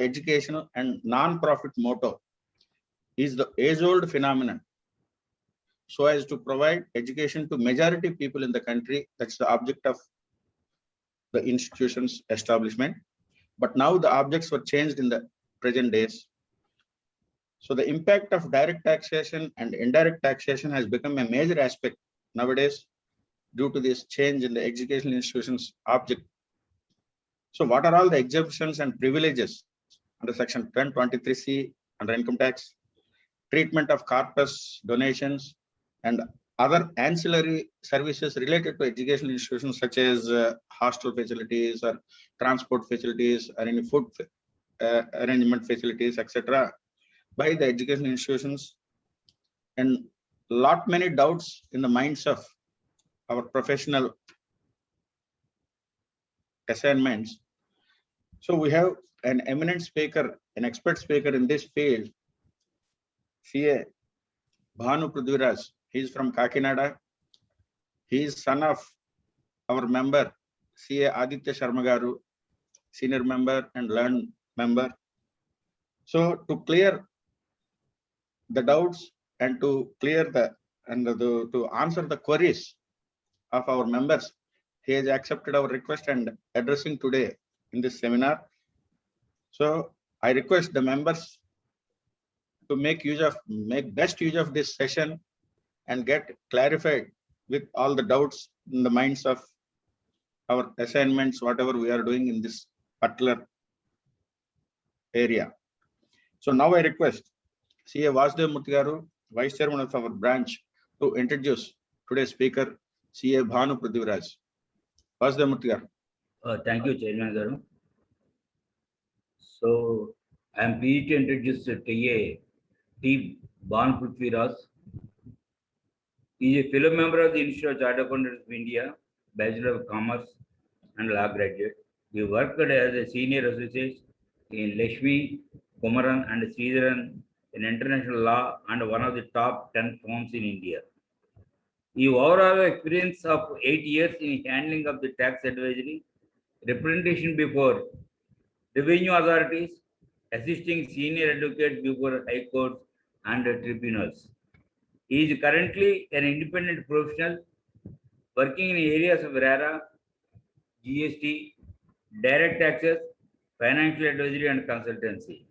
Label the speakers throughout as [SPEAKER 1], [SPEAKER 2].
[SPEAKER 1] educational and non-profit motto is the age-old phenomenon, so as to provide education to majority people in the country. That's the object of the institution's establishment. But now the objects were changed in the present days. So the impact of direct taxation and indirect taxation has become a major aspect nowadays due to this change in the educational institution's object. So what are all the exemptions and privileges under section 1023C under income tax? Treatment of corpus, donations, and other ancillary services related to educational institutions such as hostel facilities or transport facilities or any food arrangement facilities, etc. by the educational institutions, and many doubts in the minds of our professional assignments. So we have an eminent speaker, an expert speaker in this field, CA Bhanu Prithviraj. He is from Kakinada. He is son of our member, CA Aditya Sharma Garu, senior member and learned member. So to clear the doubts and to clear to answer the queries of our members, he has accepted our request and addressing today in this seminar. So I request the members to make best use of this session and get clarified with all the doubts in the minds of our assignments, whatever we are doing in this particular area. So now I request CA Vasudev Murthy Garu, Vice Chairman of our branch, to introduce today's speaker, CA Bhanu Prithviraj. Vasudev Murthy Garu.
[SPEAKER 2] Thank you, Chairman Garu. So I am pleased to introduce TA T. Bhanu Prithviraj. He is a fellow member of the Institute of Chartered Accountants of India, Bachelor of Commerce and Law graduate. He worked as a senior associate in Lakshmi, Kumaran and Sridharan in international law and one of the top 10 firms in India. He overall experience of 8 years in handling of the tax advisory, representation before revenue authorities, assisting senior advocates before high courts and tribunals. He is currently an independent professional working in areas of RARA, GST, direct taxes, financial advisory and consultancy.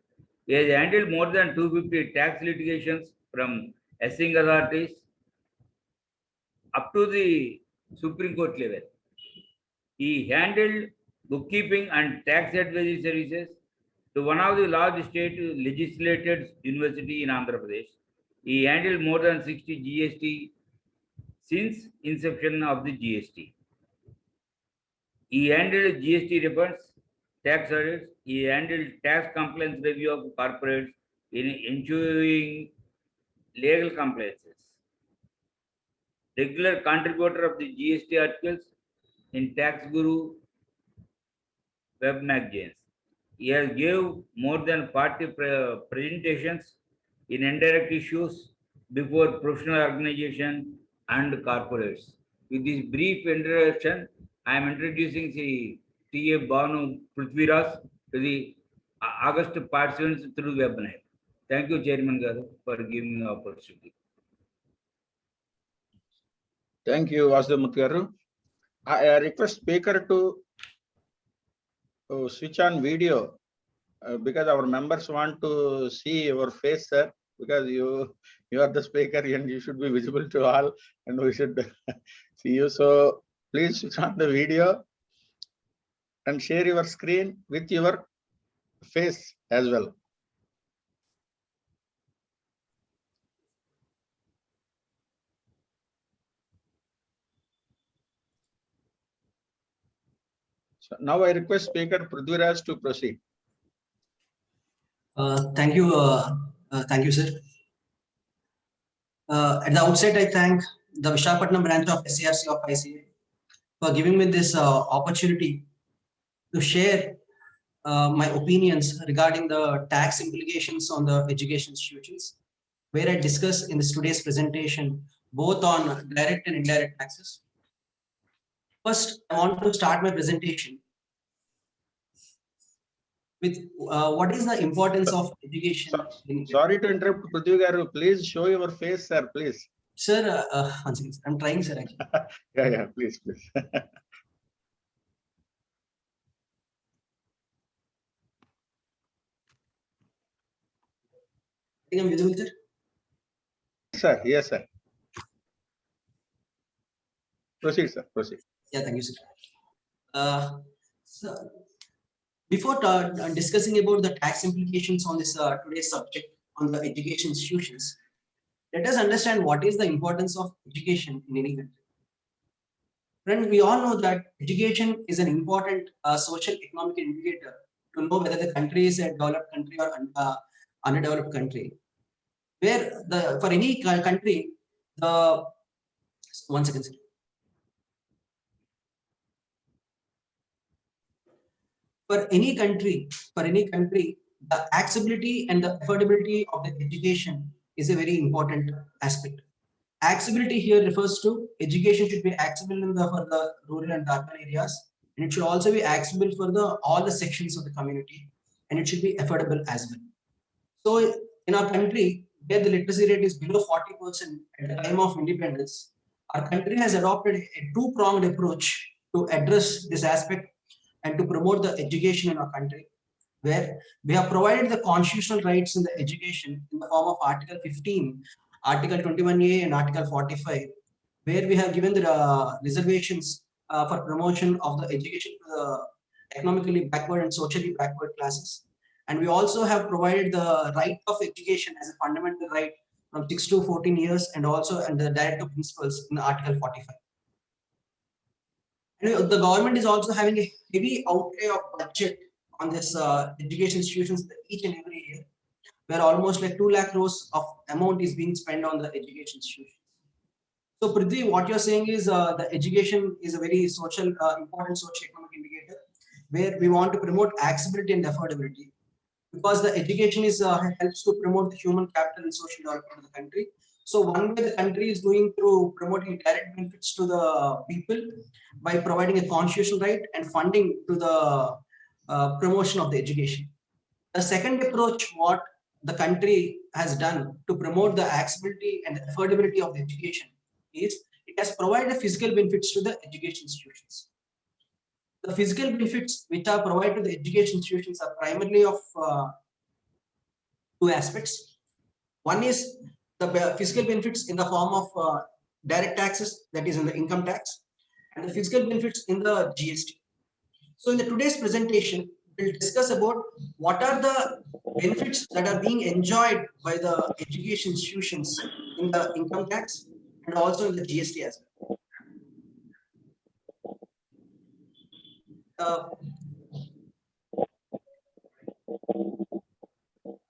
[SPEAKER 2] He has handled more than 250 tax litigations from assessing authorities up to the Supreme Court level. He handled bookkeeping and tax advisory services to one of the large state legislated university in Andhra Pradesh. He handled more than 60 GST since inception of the GST. He handled GST refunds, tax audits. He handled tax compliance review of corporates in ensuring legal compliances. Regular contributor of the GST articles in Tax Guru web magazines. He has gave more than 40 presentations in indirect issues before professional organizations and corporates. With this brief introduction, I am introducing the TA Bhanu Prithviraj to the August participants through webinar. Thank you, Chairman Garu, for giving me the opportunity.
[SPEAKER 1] Thank you, Vasudev Murthy Garu. I request speaker to switch on video because our members want to see your face, sir, because you are the speaker and you should be visible to all and we should see you. So please switch on the video and share your screen with your face as well. So now I request Speaker Prithviraj to proceed.
[SPEAKER 3] Thank you, sir. At the outset, I thank the Visakhapatnam branch of SARC of ICA for giving me this opportunity to share my opinions regarding the tax implications on the education institutions, where I discuss in this today's presentation both on direct and indirect taxes. First, I want to start my presentation with what is the importance of education in India?
[SPEAKER 1] Sorry to interrupt, Prithvi Garu. Please show your face, sir. Please.
[SPEAKER 3] Sir, one second, sir. I'm trying, sir. Actually.
[SPEAKER 1] Yeah. Please.
[SPEAKER 3] I think I'm visible, sir.
[SPEAKER 1] Sir, yes, sir. Proceed, sir. Proceed.
[SPEAKER 3] Yeah, thank you, sir. So before discussing about the tax implications on this today's subject on the education institutions, let us understand what is the importance of education in any country. Friends, we all know that education is an important social economic indicator to know whether the country is a developed country or underdeveloped country. Where for any country, the one second, sir. For any country, the accessibility and the affordability of the education is a very important aspect. Accessibility here refers to education should be accessible for the rural and urban areas, and it should also be accessible for all the sections of the community, and it should be affordable as well. So in our country, where the literacy rate is below 40% at the time of independence, our country has adopted a two-pronged approach to address this aspect and to promote the education in our country, where we have provided the constitutional rights in the education in the form of Article 15, Article 21A, and Article 45, where we have given the reservations for promotion of the education to the economically backward and socially backward classes. And we also have provided the right of education as a fundamental right from 6 to 14 years, and also under the directive principles in Article 45. And the government is also having a heavy outlay of budget on this education institutions each and every year, where almost like 2 lakh crores of amount is being spent on the education institutions. So Prithvi, what you're saying is the education is a very important socio-economic indicator, where we want to promote accessibility and affordability, because the education is helps to promote the human capital and social development of the country. So one way the country is doing through promoting direct benefits to the people by providing a constitutional right and funding to the promotion of the education. The second approach, what the country has done to promote the accessibility and the affordability of the education is it has provided physical benefits to the education institutions. The physical benefits which are provided to the education institutions are primarily of two aspects. One is the fiscal benefits in the form of direct taxes, that is in the income tax, and the fiscal benefits in the GST. So in the today's presentation, we'll discuss about what are the benefits that are being enjoyed by the education institutions in the income tax and also in the GST as well.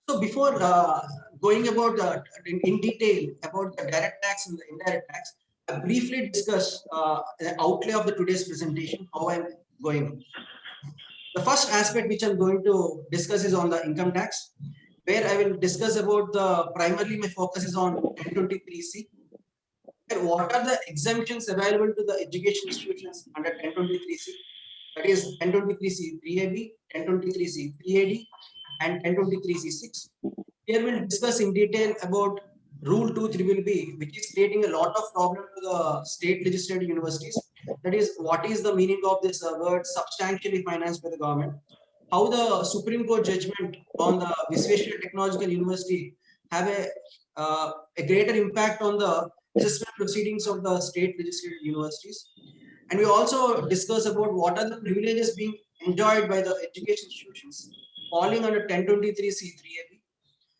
[SPEAKER 3] So before going about in detail about the direct tax and the indirect tax, I briefly discuss the outlay of the today's presentation, how I'm going. The first aspect which I'm going to discuss is on the income tax, where I will discuss about primarily my focus is on 1023C. What are the exemptions available to the education institutions under 1023C? That is 1023C 3AB, 1023C 3AD, and 1023C6. Here we'll discuss in detail about Rule 2BBB, which is creating a lot of problem to the state legislative universities. That is, what is the meaning of this word substantially financed by the government? How the Supreme Court judgment on the Visvesvaraya Technological University have a greater impact on the assessment proceedings of the state legislative universities. And we also discuss about what are the privileges being enjoyed by the education institutions falling under 1023C3AB.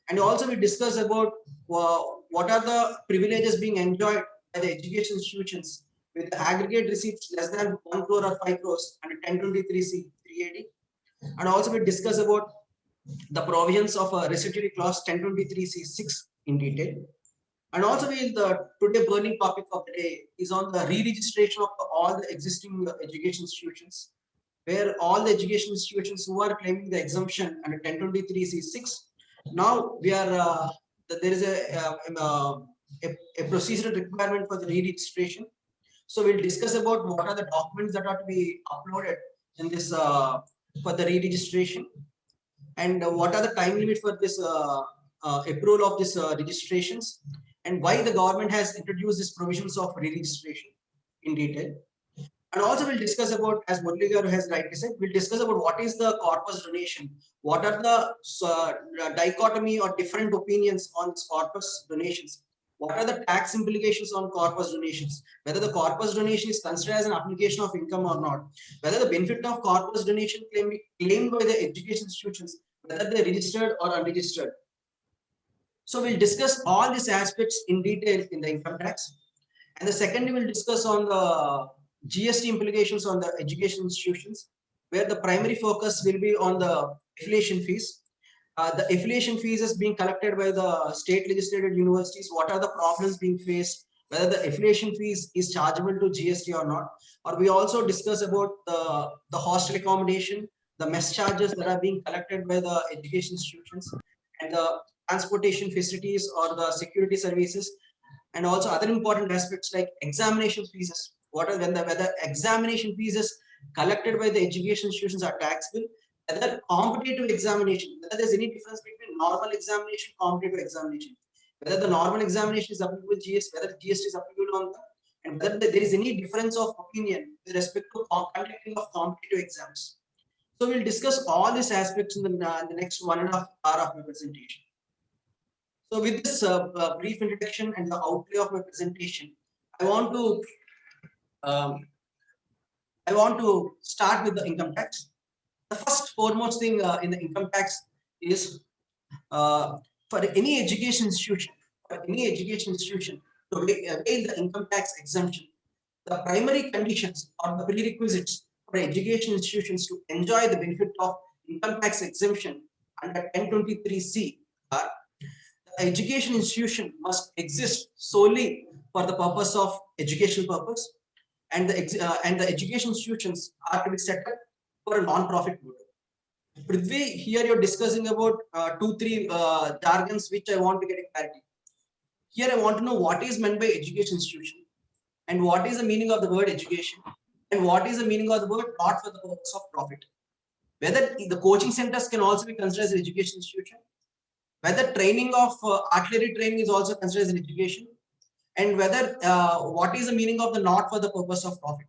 [SPEAKER 3] And also we discuss about what are the privileges being enjoyed by the education institutions with the aggregate receipts less than 1 crore or 5 crores under 1023C380. And also we discuss about the provisions of a residuary clause 1023C6 in detail. And also the today burning topic of the day is on the re-registration of all the existing education institutions, where all the education institutions who are claiming the exemption under 1023C6, now we are there is a procedural requirement for the re-registration. So we'll discuss about what are the documents that are to be uploaded in this for the re-registration. and what are the time limit for this approval of this registrations, and why the government has introduced these provisions of re-registration in detail. And also we'll discuss about, as Murali Garu has rightly said, we'll discuss about what is the corpus donation, what are the dichotomy or different opinions on corpus donations, what are the tax implications on corpus donations, whether the corpus donation is considered as an application of income or not, whether the benefit of corpus donation can be claimed by the education institutions, whether they're registered or unregistered. So we'll discuss all these aspects in detail in the income tax. And the second, we'll discuss on the GST implications on the education institutions, where the primary focus will be on the affiliation fees. The affiliation fees is being collected by the state legislated universities. What are the problems being faced? Whether the affiliation fees is chargeable to GST or not. Or we also discuss about the hostel accommodation, the mess charges that are being collected by the education institutions, and the transportation facilities or the security services, and also other important aspects like examination fees. What are whether examination fees is collected by the education institutions are taxable, whether competitive examination, whether there's any difference between normal examination, competitive examination, whether the normal examination is applicable to GST, whether GST is applicable on that, and whether there is any difference of opinion with respect to conducting of competitive exams. So we'll discuss all these aspects in the next 1.5 hours of my presentation. So with this brief introduction and the outlay of my presentation, I want to start with the income tax. The first foremost thing in the income tax is for any education institution, to avail the income tax exemption, the primary conditions or the prerequisites for education institutions to enjoy the benefit of income tax exemption under 1023C are: the education institution must exist solely for the purpose of educational purpose, and the education institutions are to be set up for a non-profit motive. Prithvi, here you're discussing about 2-3 jargons which I want to get a clarity. Here I want to know what is meant by education institution, and what is the meaning of the word education, and what is the meaning of the word not for the purpose of profit. Whether the coaching centers can also be considered as an education institution, whether training of artillery training is also considered as an education, and whether what is the meaning of the not for the purpose of profit.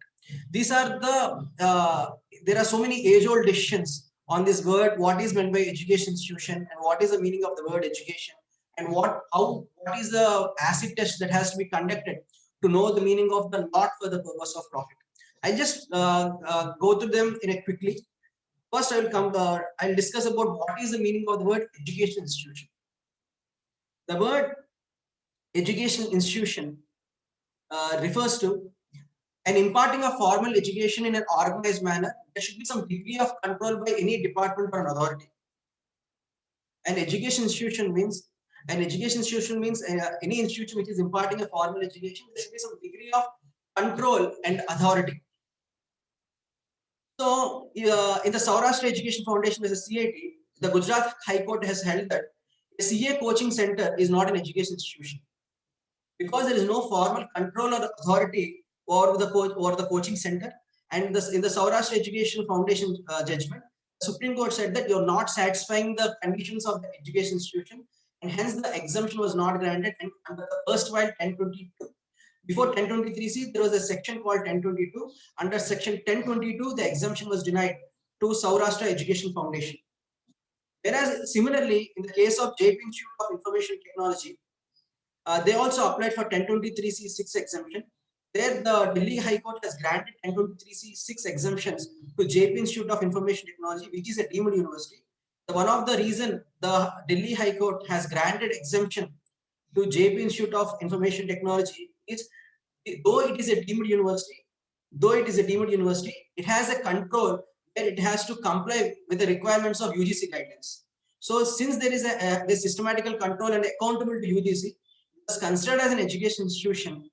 [SPEAKER 3] These are the there are so many age-old decisions on this word, what is meant by education institution, and what is the meaning of the word education, and what is the acid test that has to be conducted to know the meaning of the not for the purpose of profit. I just go through them in a quickly. First, I'll discuss about what is the meaning of the word education institution. The word education institution refers to an imparting of formal education in an organized manner. There should be some degree of control by any department or an authority. An education institution means any institution which is imparting a formal education. There should be some degree of control and authority. So, in the Saurashtra Education Foundation as a CIT, the Gujarat High Court has held that a CA coaching center is not an education institution, because there is no formal control or authority over the coaching center. And in the Saurashtra Education Foundation judgment, the Supreme Court said that you're not satisfying the conditions of the education institution, and hence the exemption was not granted. And under the erstwhile 1022, before 1023C, there was a section called 1022. Under section 1022, the exemption was denied to Saurashtra Education Foundation. Whereas similarly, in the case of JP Institute of Information Technology, they also applied for 1023C6 exemption. There, the Delhi High Court has granted 1023C6 exemptions to JP Institute of Information Technology, which is a deemed university. One of the reason the Delhi High Court has granted exemption to JP Institute of Information Technology is, though it is a deemed university, it has a control where it has to comply with the requirements of UGC guidelines. So since there is a systematical control and accountable to UGC, it was considered as an education institution,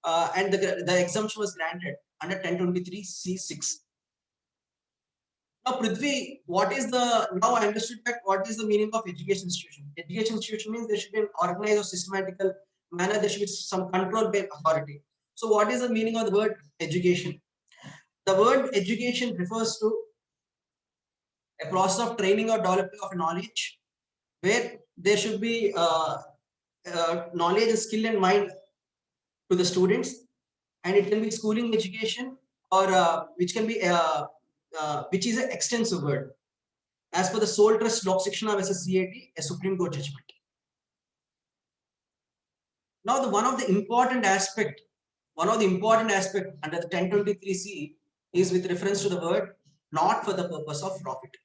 [SPEAKER 3] and the exemption was granted under 1023C6. Now, Prithvi, now I understood that what is the meaning of education institution. Education institution means there should be an organized or systematical manner, there should be some control by authority. So what is the meaning of the word education? The word education refers to a process of training or developing of knowledge, where there should be knowledge and skill and mind to the students, and it can be schooling education or which can be which is an extensive word as per the sole trust lok section of SSCAT, a Supreme Court judgment. Now, one of the important aspect under the 1023C is with reference to the word not for the purpose of profit.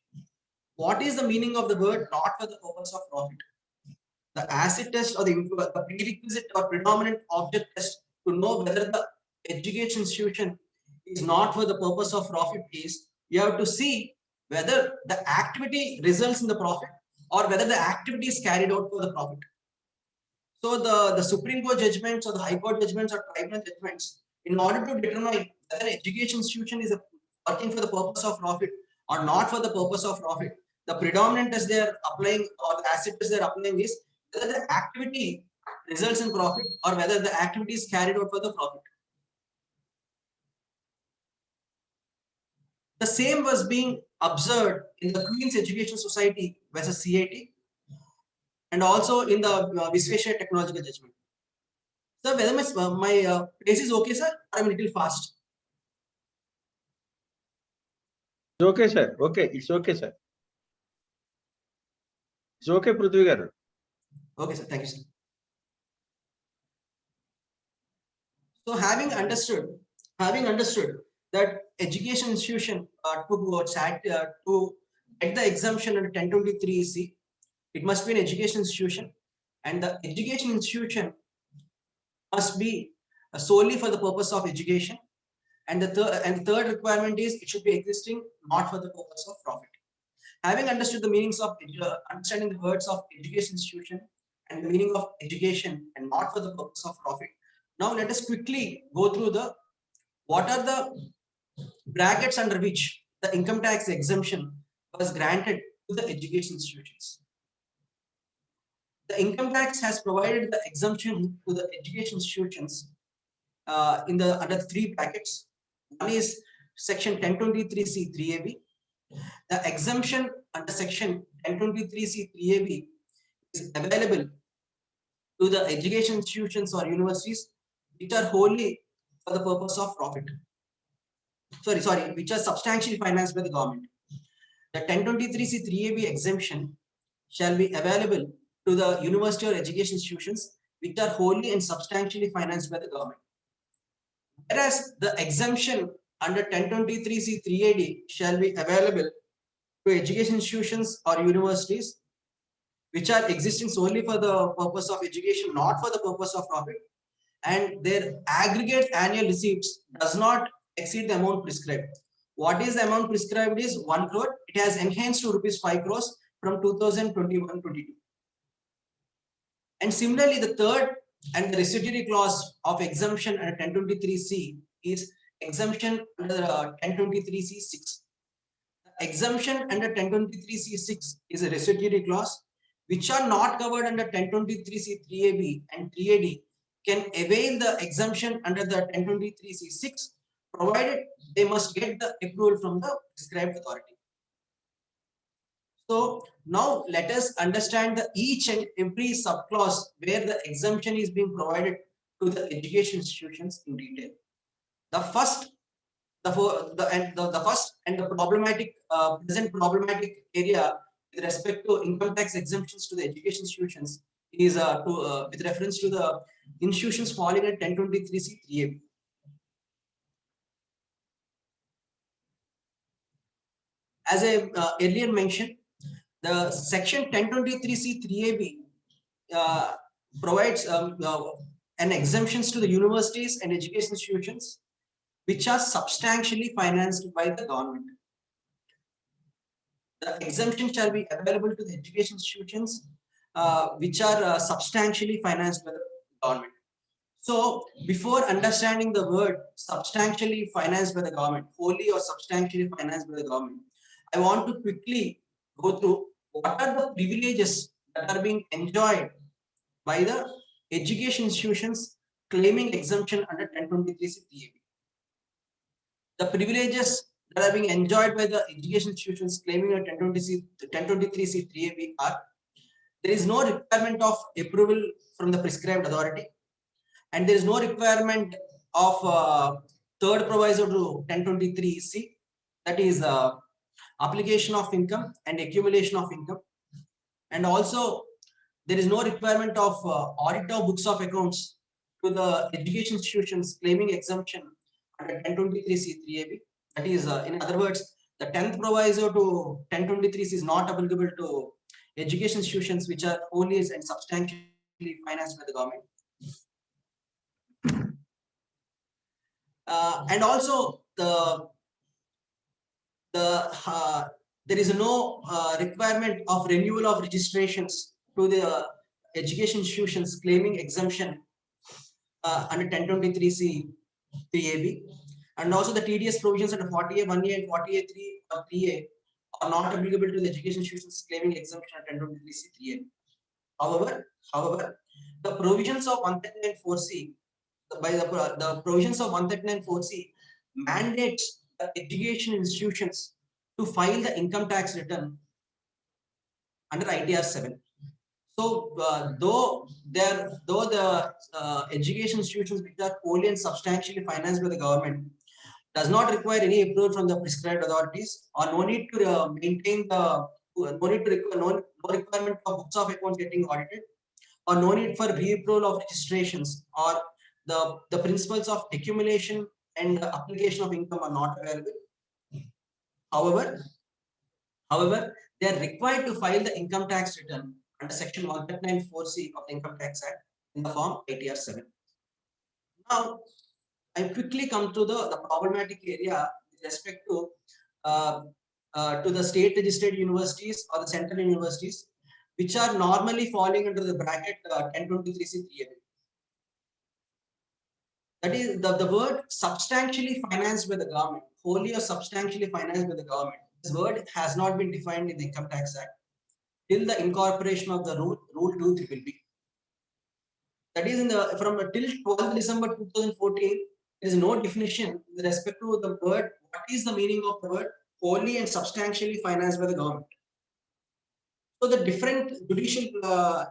[SPEAKER 3] What is the meaning of the word not for the purpose of profit? The acid test or the prerequisite or predominant object test to know whether the education institution is not for the purpose of profit is you have to see whether the activity results in the profit or whether the activity is carried out for the profit. So the Supreme Court judgments or the High Court judgments or tribunal judgments, in order to determine whether an education institution is working for the purpose of profit or not for the purpose of profit, the predominant test they are applying or the acid test they are applying is whether the activity results in profit or whether the activity is carried out for the profit. The same was being observed in the Queen's Education Society versus CAT and also in the Visvesvaraya Technological Judgment. Sir, whether my pace is okay, sir? I'm a little fast.
[SPEAKER 1] It's okay, sir. Okay, it's okay, sir. It's okay, Prithvi garu.
[SPEAKER 3] Okay, sir. Thank you, sir. So having understood that education institution to get the exemption under 1023C, it must be an education institution, and the education institution must be solely for the purpose of education. And the third requirement is it should be existing not for the purpose of profit. Having understood the meanings of understanding the words of education institution and the meaning of education and not for the purpose of profit. Now let us quickly go through what are the brackets under which the income tax exemption was granted to the education institutions. The income tax has provided the exemption to the education institutions under three brackets. One is section 1023C 3AB. The exemption under section 1023C 3AB is available to the education institutions or universities which are wholly for the purpose of profit. Which are substantially financed by the government. The 1023C 3AB exemption shall be available to the university or education institutions which are wholly and substantially financed by the government. Whereas the exemption under 1023C 3AD shall be available to education institutions or universities which are existing solely for the purpose of education, not for the purpose of profit, and their aggregate annual receipts does not exceed the amount prescribed. What is the amount prescribed is 1 crore. It has enhanced to rupees 5 crores from 2021-22. And similarly, the third and the residuary clause of exemption under 1023C is exemption under 1023C 6. The exemption under 1023C 6 is a residuary clause which are not covered under 1023C 3AB and 3AD can avail the exemption under the 1023C 6 provided they must get the approval from the prescribed authority. So now let us understand each and every subclause where the exemption is being provided to the education institutions in detail. The first and the present problematic area with respect to income tax exemptions to the education institutions is with reference to the institutions falling at 1023C 3AB. As I earlier mentioned, the section 1023C 3AB provides an exemptions to the universities and education institutions which are substantially financed by the government. The exemption shall be available to the education institutions which are substantially financed by the government. So before understanding the word substantially financed by the government, wholly or substantially financed by the government, I want to quickly go through what are the privileges that are being enjoyed by the education institutions claiming exemption under 1023C 3AB. The privileges that are being enjoyed by the education institutions claiming a 1023C3AB are, there is no requirement of approval from the prescribed authority, and there is no requirement of third proviso to 1023C, that is application of income and accumulation of income. And also there is no requirement of audit of books of accounts to the education institutions claiming exemption under 1023C3AB. That is, in other words, the 10th proviso to 1023C is not applicable to education institutions which are wholly and substantially financed by the government. And also there is no requirement of renewal of registrations to the education institutions claiming exemption under 1023C3AB. And also the TDS provisions under 40A 1A and 40A 3 or 3A are not applicable to the education institutions claiming exemption under 1023C3AB. However, the provisions of 139(4)(c), the provisions of 139(4)(c) mandates the education institutions to file the income tax return under ITR 7. So, though the education institutions which are wholly and substantially financed by the government does not require any approval from the prescribed authorities, or no need to maintain the no requirement of books of accounts getting audited, or no need for re-approval of registrations, or the principles of accumulation and application of income are not available. However, they are required to file the income tax return under section 139(4)(c) of the Income Tax Act in the form ITR 7. Now, I quickly come to the problematic area with respect to the state registered universities or the central universities, which are normally falling under the bracket 1023C3AB. That is the word substantially financed by the government, wholly or substantially financed by the government. This word has not been defined in the Income Tax Act till the incorporation of the rule 2BBB. That is from till 12th December 2014, there is no definition with respect to the word. What is the meaning of the word wholly and substantially financed by the government? So the different judicial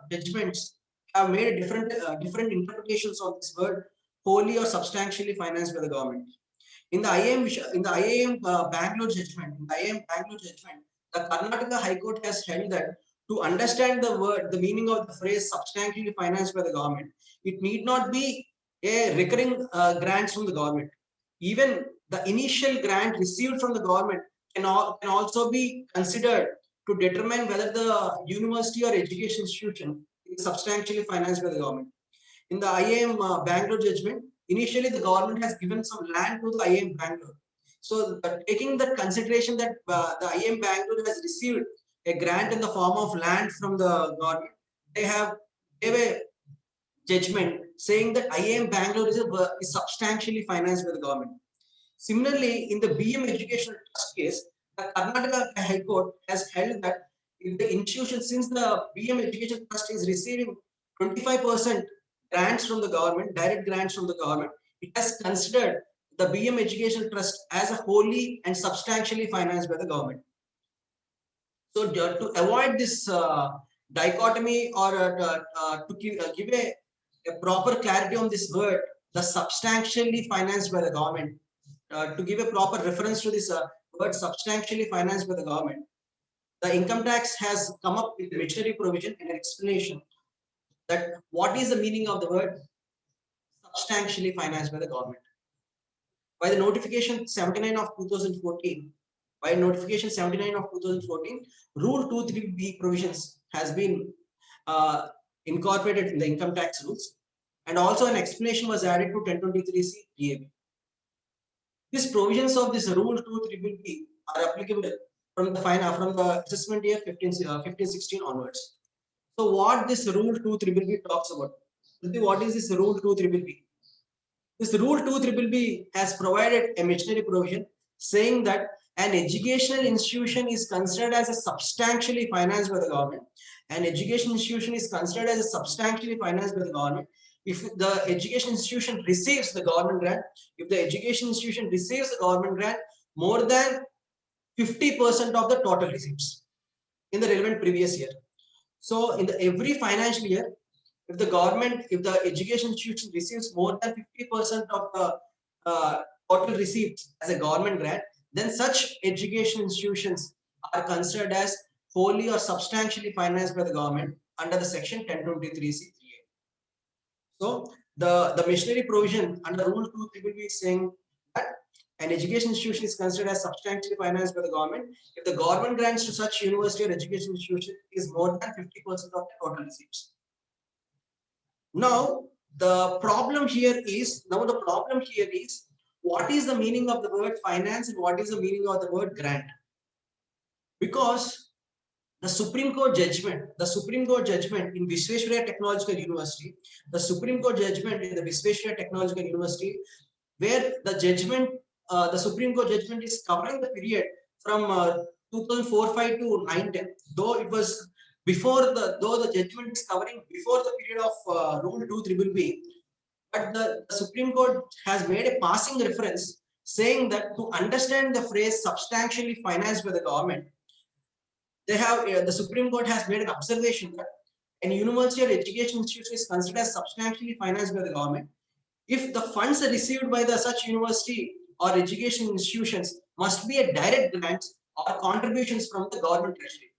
[SPEAKER 3] judgments have made different interpretations of this word wholly or substantially financed by the government. In the IIM Bangalore judgment, the Karnataka High Court has held that to understand the meaning of the phrase substantially financed by the government, it need not be a recurring grants from the government. Even the initial grant received from the government can also be considered to determine whether the university or education institution is substantially financed by the government. In the IIM Bangalore judgment, initially the government has given some land to the IIM Bangalore. So taking that consideration that the IIM Bangalore has received a grant in the form of land from the government, they gave a judgment saying that IIM Bangalore is substantially financed by the government. Similarly, in the BM Educational Trust case, the Karnataka High Court has held that if the institution, since the BM Education Trust is receiving 25% grants from the government, direct grants from the government, it has considered the BM Education Trust as a wholly and substantially financed by the government. So to avoid this dichotomy, or to give a proper clarity on this word, the substantially financed by the government, to give a proper reference to this word substantially financed by the government, the income tax has come up with a dictionary provision and an explanation that what is the meaning of the word substantially financed by the government. By the notification 79 of 2014, Rule 23B provisions has been incorporated in the income tax rules, and also an explanation was added to 1023C3AB. These provisions of this Rule 23B are applicable from the assessment year 15-16 onwards. So what this Rule 23B talks about? What is this Rule 23B? This Rule 23B has provided a machinery provision saying that an educational institution is considered as a substantially financed by the government. An education institution is considered as a substantially financed by the government if the education institution receives the government grant. If the education institution receives the government grant more than 50% of the total receipts in the relevant previous year. So in the every financial year, if the education institution receives more than 50% of the total receipts as a government grant, then such education institutions are considered as wholly or substantially financed by the government under the section 1023C3A. So the machinery provision under Rule 2 is saying that an education institution is considered as substantially financed by the government if the government grants to such university or education institution is more than 50% of the total receipts. Now the problem here is what is the meaning of the word finance and what is the meaning of the word grant? Because the Supreme Court judgment in Visvesvaraya Technological University, the Supreme Court judgment in the Visvesvaraya Technological University, where the Supreme Court judgment is covering the period from 2004-05 to 9-10, though the judgment is covering before the period of Rule 2 but the Supreme Court has made a passing reference saying that to understand the phrase substantially financed by the government, the Supreme Court has made an observation that an university or education institution is considered as substantially financed by the government if the funds received by the such university or education institutions must be a direct grant or contributions from the government treasury.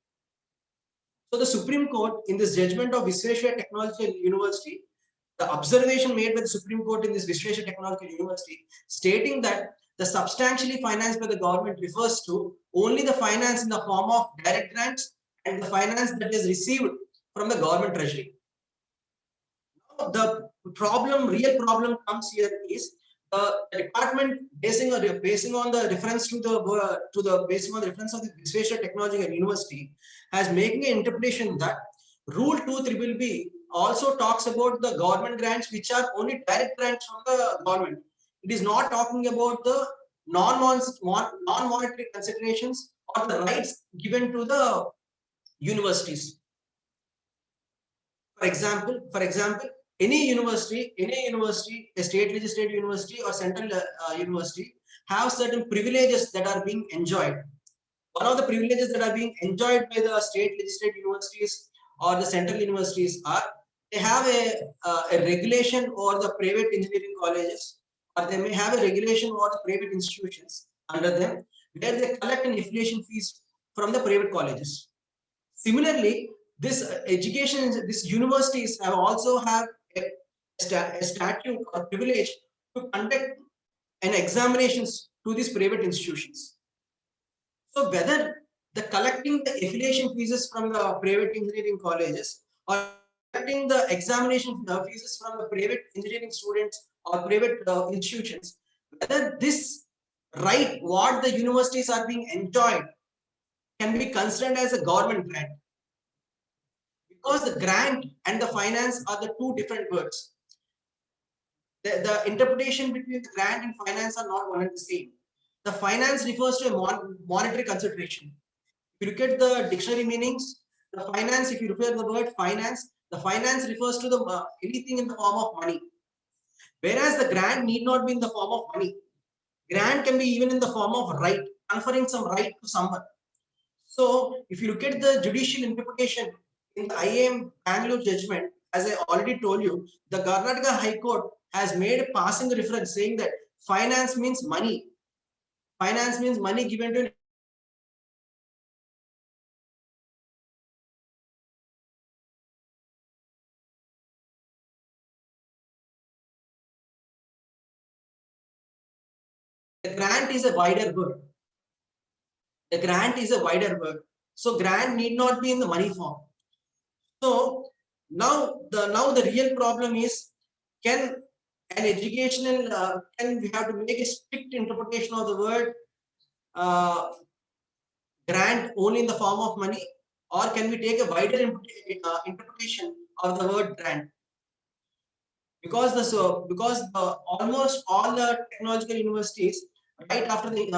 [SPEAKER 3] So the Supreme Court in this judgment of Visvesvaraya Technological University, the observation made by the Supreme Court in this Visvesvaraya Technological University stating that the substantially financed by the government refers to only the finance in the form of direct grants and the finance that is received from the government treasury. The real problem comes here is the department basing on the reference of the Visvesvaraya Technological University has making an interpretation that Rule 2 also talks about the government grants which are only direct grants from the government. It is not talking about the non-monetary considerations or the rights given to the universities. For example, any university, a state legislative university or central university have certain privileges that are being enjoyed. One of the privileges that are being enjoyed by the state legislative universities or the central universities are they have a regulation over the private engineering colleges, or they may have a regulation over the private institutions under them where they collect an affiliation fees from the private colleges. Similarly, these universities also have a statute or privilege to conduct an examinations to these private institutions. So whether the collecting the affiliation fees from the private engineering colleges or collecting the examination fees from the private engineering students or private institutions, whether this right what the universities are being enjoyed can be considered as a government grant, because the grant and the finance are the two different words. The interpretation between the grant and finance are not one and the same. The finance refers to a monetary consideration. If you look at the dictionary meanings, the finance, if you refer to the word finance, the finance refers to the anything in the form of money. Whereas the grant need not be in the form of money. Grant can be even in the form of right, conferring some right to someone. So if you look at the judicial interpretation in the IIM Bangalore judgment, as I already told you, the Karnataka High Court has made a passing reference saying that finance means money. Finance means money given to the grant is a wider word. The grant is a wider word. So grant need not be in the money form. So now the real problem is, can an educational can we have to make a strict interpretation of the word grant only in the form of money, or can we take a wider interpretation of the word grant? Because almost all the technological universities right after the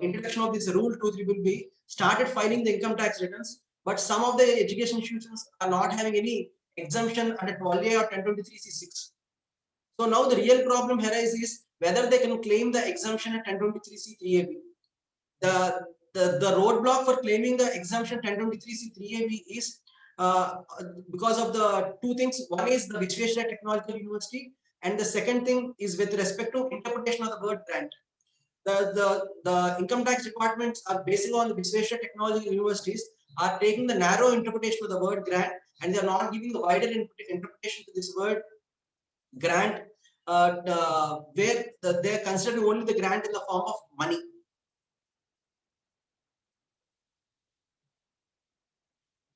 [SPEAKER 3] introduction of this Rule 2 started filing the income tax returns, but some of the education institutions are not having any exemption under 12A or 1023C6. So now the real problem arises is whether they can claim the exemption at 1023C3AB. The roadblock for claiming the exemption 1023C3AB is because of the two things. One is the Visvesvaraya Technological University, and the second thing is with respect to interpretation of the word grant. The income tax departments are basing on the Visvesvaraya Technological Universities are taking the narrow interpretation of the word grant, and they are not giving the wider interpretation to this word grant, where they are considering only the grant in the form of money.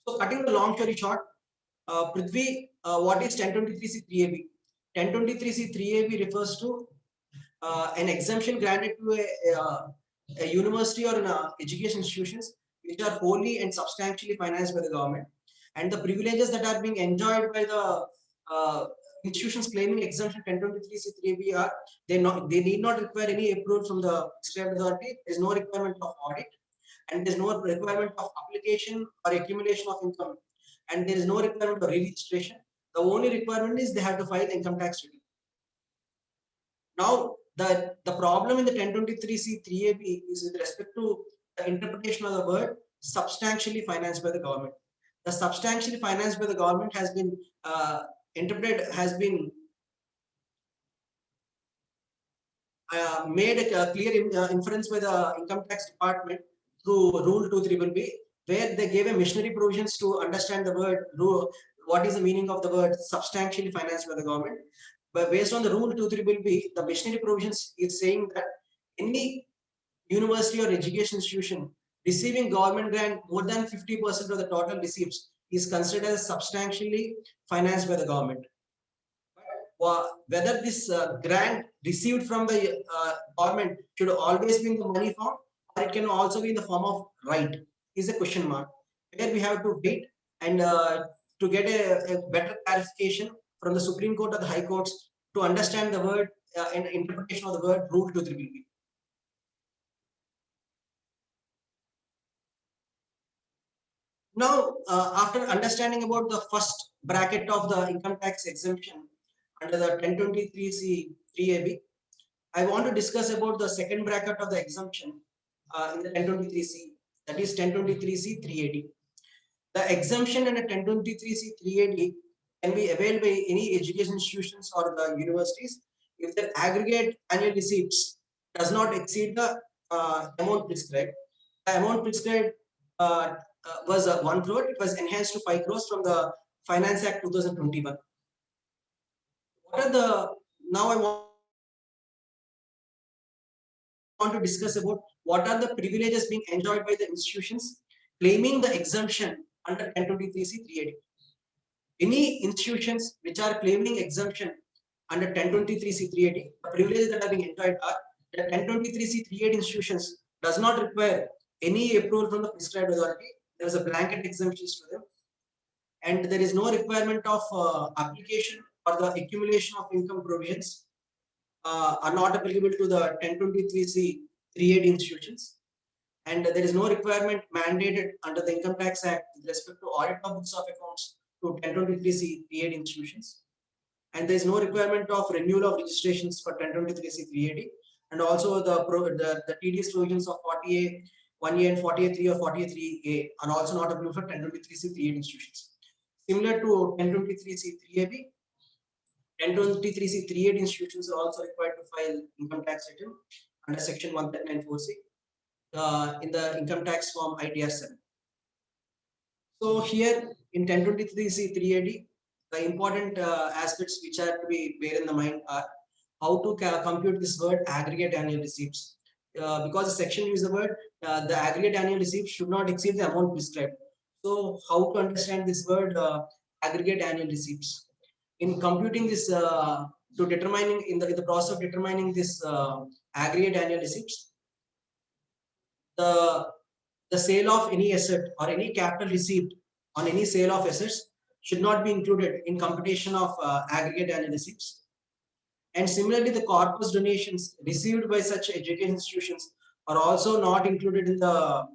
[SPEAKER 3] So cutting the long story short, Prithvi, what is 1023C3AB? 1023C3AB refers to an exemption granted to a university or an education institutions which are wholly and substantially financed by the government, and the privileges that are being enjoyed by the institutions claiming exemption 1023C3AB are they need not require any approval from the prescribed authority. There is no requirement of audit, and there is no requirement of application or accumulation of income, and there is no requirement of re-registration. The only requirement is they have to file income tax return. Now, the problem in the 1023C3AB is with respect to the interpretation of the word substantially financed by the government. The substantially financed by the government has been made a clear inference by the income tax department through Rule 2BBB, where they gave a missionary provisions to understand the word, what is the meaning of the word substantially financed by the government. But based on the Rule 2BBB, the missionary provisions is saying that any university or education institution receiving government grant more than 50% of the total receipts is considered as substantially financed by the government. Whether this grant received from the government should always be in the money form, or it can also be in the form of right, is a question mark, where we have to wait and to get a better clarification from the Supreme Court or the High Courts to understand the word and interpretation of the word Rule 2BBB. Now, after understanding about the first bracket of the income tax exemption under the 1023C3AB, I want to discuss about the second bracket of the exemption in the 1023C, that is 1023C380. The exemption under 1023C380 can be availed by any education institutions or the universities if their aggregate annual receipts does not exceed the amount prescribed. The amount prescribed was 1 crore. It was enhanced to 5 crores from the Finance Act 2021. What are the, now I want to discuss about what are the privileges being enjoyed by the institutions claiming the exemption under 1023C380. Any institutions which are claiming exemption under 1023C380, the privileges that are being enjoyed are that 1023C380 institutions does not require any approval from the prescribed authority. There is a blanket exemptions to them, and there is no requirement of application or the accumulation of income provisions are not applicable to the 1023C380 institutions, and there is no requirement mandated under the Income Tax Act with respect to audit of books of accounts to 1023C380 institutions, and there is no requirement of renewal of registrations for 1023C380, and also the TDS provisions of 40A 1A and 40A3 or 40A3A are also not applicable for 1023C380 institutions. Similar to 1023C3AB, 1023C380 institutions are also required to file income tax return under Section 139(4)(c) in the income tax form ITR 7. So here in 1023C380, the important aspects which are to be bear in the mind are how to compute this word aggregate annual receipts. Because the section uses the word the aggregate annual receipts should not exceed the amount prescribed. So how to understand this word aggregate annual receipts? In computing this to determining in the process of determining this aggregate annual receipts, the sale of any asset or any capital received on any sale of assets should not be included in computation of aggregate annual receipts. And similarly, the corpus donations received by such education institutions are also not included in the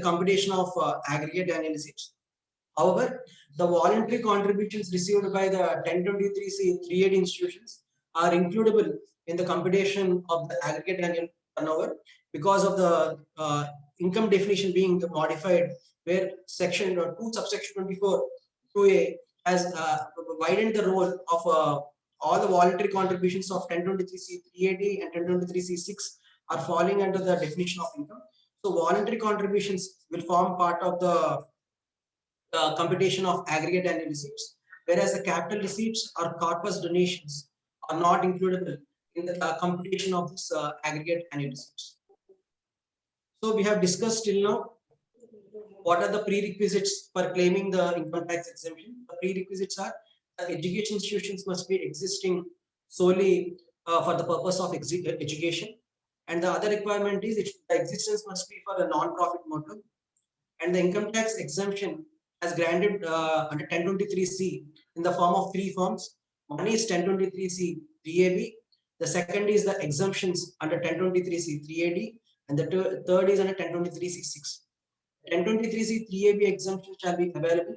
[SPEAKER 3] computation of aggregate annual receipts. However, the voluntary contributions received by the 1023C380 institutions are includable in the computation of the aggregate annual turnover because of the income definition being modified, where section 2 subsection 24 2A has widened the role of all the voluntary contributions of 1023C 380 and 1023C6 are falling under the definition of income. So voluntary contributions will form part of the computation of aggregate annual receipts, whereas the capital receipts or corpus donations are not included in the computation of this aggregate annual receipts. So we have discussed till now what are the prerequisites for claiming the income tax exemption. The prerequisites are the education institutions must be existing solely for the purpose of education, and the other requirement is the existence must be for a non-profit motive, and the income tax exemption has granted under 1023C in the form of three forms. One is 1023C 3AB, the second is the exemptions under 1023C 3AD, and the third is under 1023C 6. 1023C 3AB exemption shall be available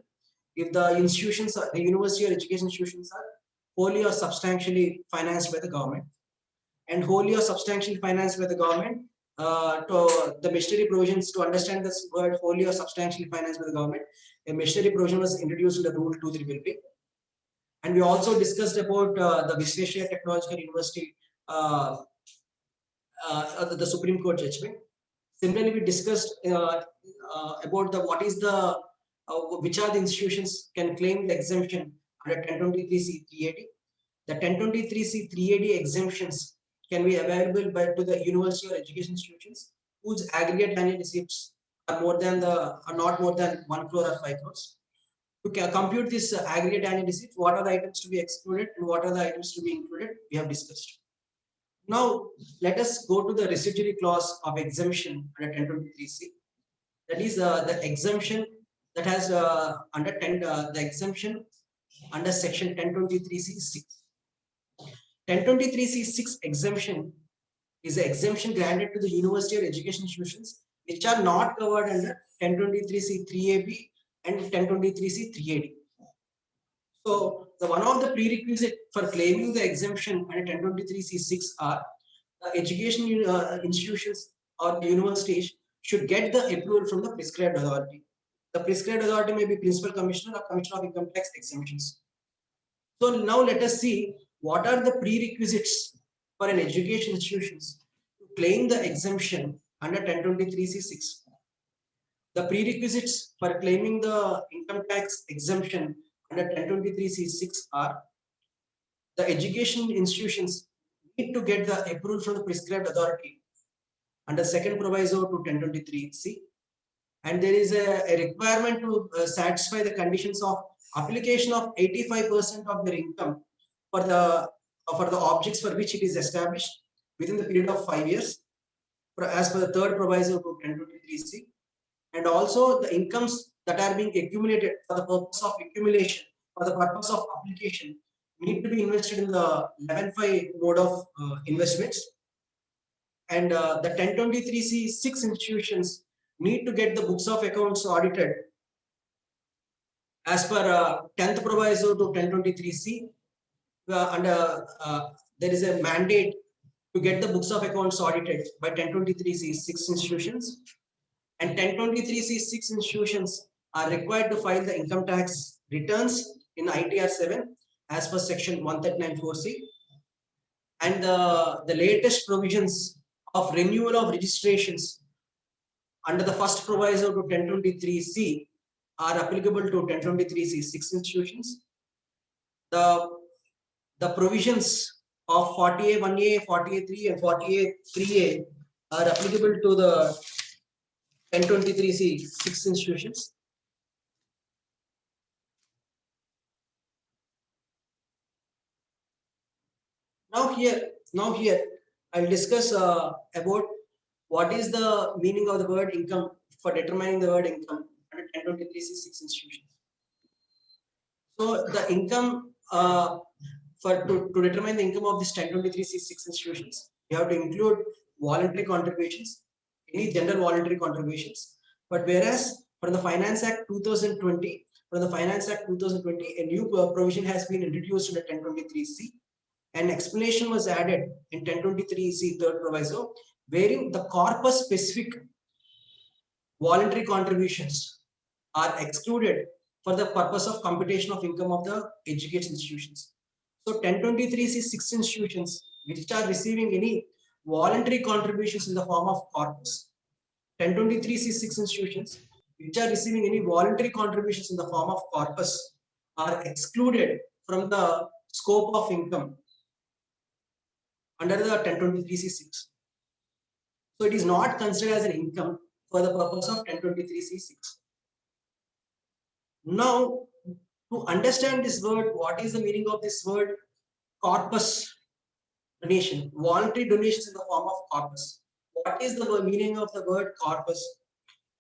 [SPEAKER 3] if the institutions, the university or education institutions are wholly or substantially financed by the government. And wholly or substantially financed by the government, to the machinery provisions to understand this word wholly or substantially financed by the government, a machinery provision was introduced in the Rule 23 and we also discussed about the Visvesvaraya Technological University, the Supreme Court judgment. Similarly, we discussed about the what is the which are the institutions can claim the exemption under 1023C 380. The 1023C 380 exemptions can be available by to the university or education institutions whose aggregate annual receipts are not more than 1 crore or 5 crores. To compute this aggregate annual receipt, what are the items to be excluded and what are the items to be included, we have discussed. Now, let us go to the residuary clause of exemption under 1023C. That is the exemption that has the exemption under section 1023C6. 1023C6 exemption is the exemption granted to the university or education institutions which are not covered under 1023C 3AB and 1023C 380. So the one of the prerequisite for claiming the exemption under 1023C6 are the education institutions or universities should get the approval from the prescribed authority. The prescribed authority may be principal commissioner or commissioner of income tax exemptions. So now let us see what are the prerequisites for an education institutions to claim the exemption under 1023C6. The prerequisites for claiming the income tax exemption under 1023C6 are the education institutions need to get the approval from the prescribed authority under second proviso to 1023C, and there is a requirement to satisfy the conditions of application of 85% of their income for the objects for which it is established within the period of 5 years, as per the third proviso to 1023C, and also the incomes that are being accumulated for the purpose of accumulation, for the purpose of application, need to be invested in the 11(5) mode of investments. And the 1023C6 institutions need to get the books of accounts audited as per 10th proviso to 1023C. There is a mandate to get the books of accounts audited by 1023C6 institutions, and 1023C6 institutions are required to file the income tax returns in ITR 7 as per section 139(4)(c), and the latest provisions of renewal of registrations under the first proviso to 1023C are applicable to 1023C6 institutions. The provisions of 40A1A, 40A3 and 40A3A are applicable to the 1023C6 institutions. Now here I'll discuss about what is the meaning of the word income for determining the word income under 1023C6 institutions. So the income to determine the income of this 1023C6 institutions, you have to include voluntary contributions, any general voluntary contributions. But whereas for the Finance Act 2020, a new provision has been introduced in the 1023C, an explanation was added in 1023C third proviso, wherein the corpus specific voluntary contributions are excluded for the purpose of computation of income of the education institutions. So 1023C 6 institutions which are receiving any voluntary contributions in the form of corpus, 1023C 6 institutions which are receiving any voluntary contributions in the form of corpus are excluded from the scope of income under the 1023C 6. So it is not considered as an income for the purpose of 1023C 6. Now, to understand this word, what is the meaning of this word corpus donation, voluntary donations in the form of corpus? What is the meaning of the word corpus?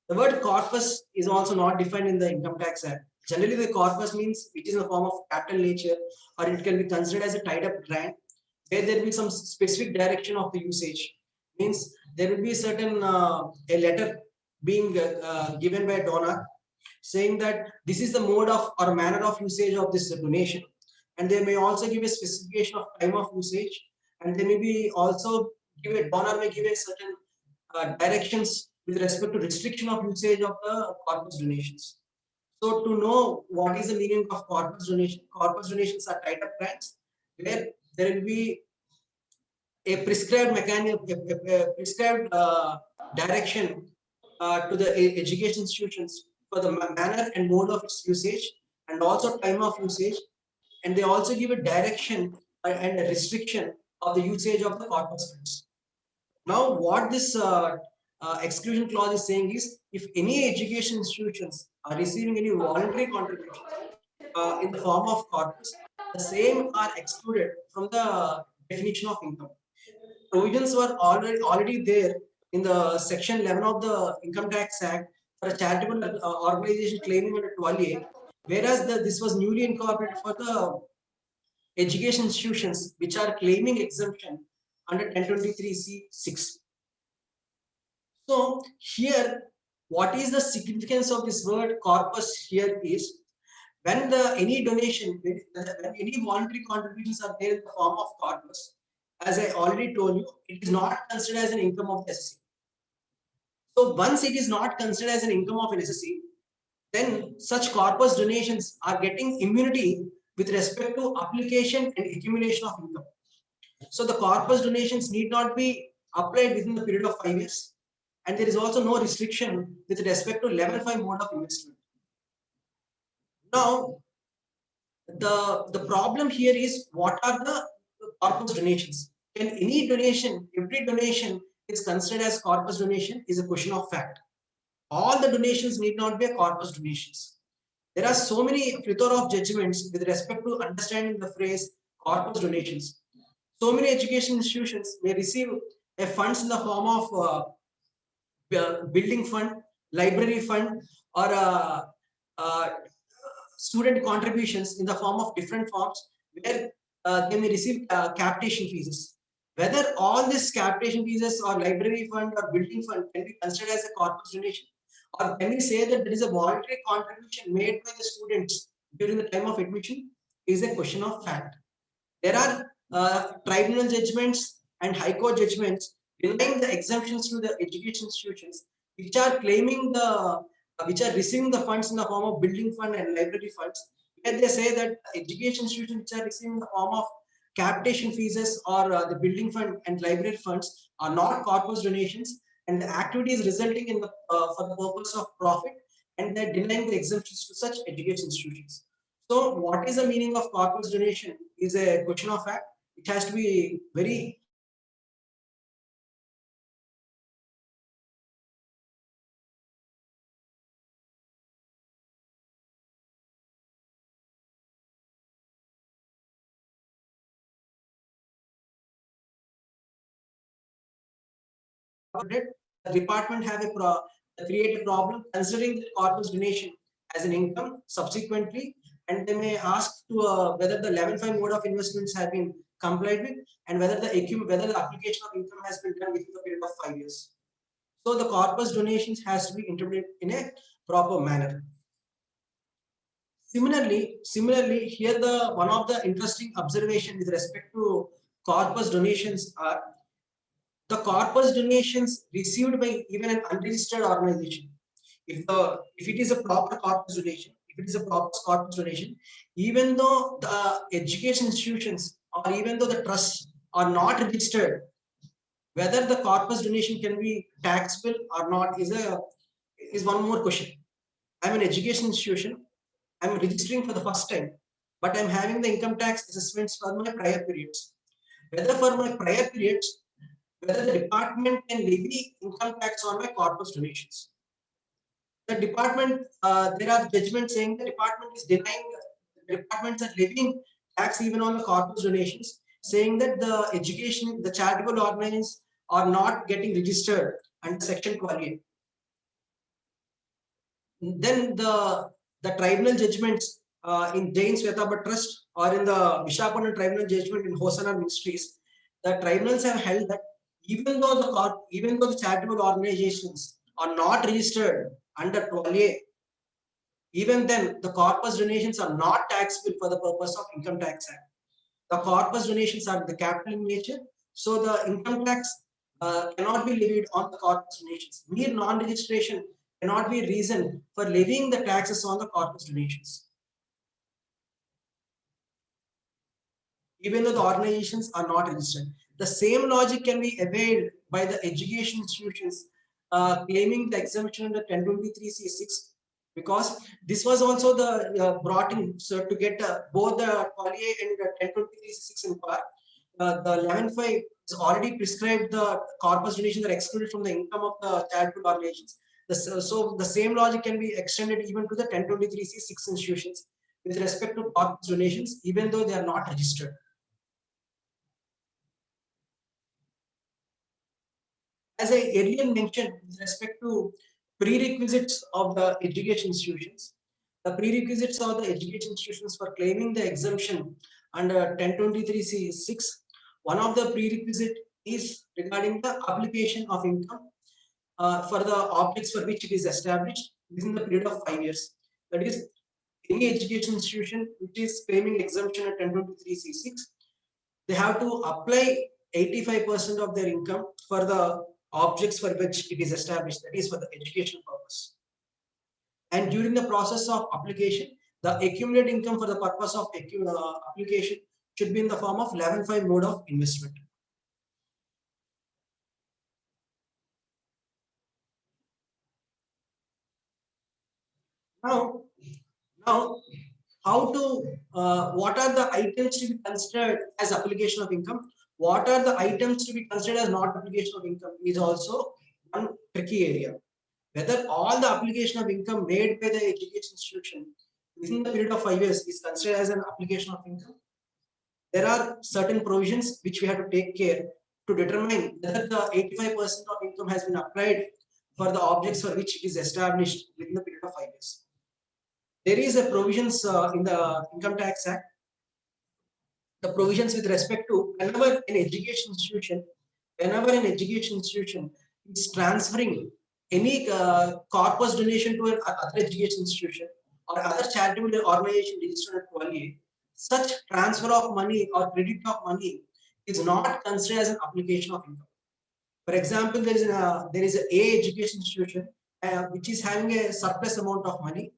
[SPEAKER 3] The word corpus is also not defined in the Income Tax Act. Generally, the corpus means it is in the form of capital nature, or it can be considered as a tied up grant, where there will be some specific direction of the usage. Means there will be a certain a letter being given by a donor saying that this is the mode of or manner of usage of this donation, and they may also give a specification of time of usage, and they may be also give a donor may give a certain directions with respect to restriction of usage of the corpus donations. So to know what is the meaning of corpus donations are tied up grants where there will be a prescribed mechanism, a prescribed direction to the education institutions for the manner and mode of its usage and also time of usage, and they also give a direction and a restriction of the usage of the corpus funds. Now, what this exclusion clause is saying is, if any education institutions are receiving any voluntary contributions in the form of corpus, the same are excluded from the definition of income. Provisions were already there in the section 11 of the Income Tax Act for a charitable organization claiming under 12A, whereas this was newly incorporated for the education institutions which are claiming exemption under 1023C6. So here, what is the significance of this word corpus here is, when any donation, when any voluntary contributions are there in the form of corpus, as I already told you, it is not considered as an income of SSC. So once it is not considered as an income of an SSC, then such corpus donations are getting immunity with respect to application and accumulation of income. So the corpus donations need not be applied within the period of 5 years. And there is also no restriction with respect to level 5 mode of investment. Now, the problem here is, what are the corpus donations? Can any donation, every donation is considered as corpus donation is a question of fact. All the donations need not be a corpus donations. There are so many plethora of judgments with respect to understanding the phrase corpus donations. So many education institutions may receive a funds in the form of building fund, library fund, or student contributions in the form of different forms, where they may receive capitation fees. Whether all these capitation fees or library fund or building fund can be considered as a corpus donation, or can we say that there is a voluntary contribution made by the students during the time of admission, is a question of fact. There are tribunal judgments and high court judgments denying the exemptions to the education institutions which are claiming which are receiving the funds in the form of building fund and library funds, where they say that education institutions which are receiving the form of capitation fees or the building fund and library funds are not corpus donations, and the activities resulting in the for the purpose of profit, and they're denying the exemptions to such education institutions. So what is the meaning of corpus donation is a question of fact. It has to be very the department have create a problem considering the corpus donation as an income subsequently, and they may ask to whether the 11.5 mode of investments have been complied with, and whether the application of income has been done within the period of 5 years. So the corpus donations has to be interpreted in a proper manner. Similarly, here one of the interesting observation with respect to corpus donations are the corpus donations received by even an unregistered organization. If it is a proper corpus donation, if it is a proper corpus donation, even though the education institutions or even though the trusts are not registered, whether the corpus donation can be taxable or not is one more question. I'm an education institution. I'm registering for the first time, but I'm having the income tax assessments for my prior periods. Whether for my prior periods, whether the department can levy income tax on my corpus donations. The department, there are judgments saying the department is denying, the departments are levying tax even on the corpus donations, saying that the education, the charitable organizations are not getting registered under Section 28. Then the tribunal judgments in Jain Swetabhat Trust or in the Visakhapatnam tribunal judgment in Hosanna Ministries, the tribunals have held that even though the charitable organizations are not registered under 12A, even then the corpus donations are not taxable for the purpose of Income Tax Act. The corpus donations are the capital in nature, so the income tax cannot be levied on the corpus donations. Mere non-registration cannot be a reason for levying the taxes on the corpus donations, even though the organizations are not registered. The same logic can be availed by the education institutions claiming the exemption under 1023C6, because this was also the brought in so to get both the Poly and 1023C6 in part. The 11.5 is already prescribed the corpus donations are excluded from the income of the charitable organizations. So the same logic can be extended even to the 1023C6 institutions with respect to corpus donations, even though they are not registered. As I earlier mentioned, with respect to prerequisites of the education institutions, the prerequisites of the education institutions for claiming the exemption under 1023C6, one of the prerequisite is regarding the application of income for the objects for which it is established within the period of 5 years. That is, any education institution which is claiming exemption at 1023C6, they have to apply 85% of their income for the objects for which it is established, that is for the education purpose. And during the process of application, the accumulated income for the purpose of application should be in the form of 11.5 mode of investment. Now, how to what are the items to be considered as application of income? What are the items to be considered as not application of income is also one tricky area. Whether all the application of income made by the education institution within the period of 5 years is considered as an application of income. There are certain provisions which we have to take care to determine whether the 85% of income has been applied for the objects for which it is established within the period of 5 years. There is a provisions in the Income Tax Act, the provisions with respect to whenever an education institution is transferring any corpus donation to other education institution or other charitable organization registered at 12A, such transfer of money or credit of money is not considered as an application of income. For example, there is a education institution which is having a surplus amount of money.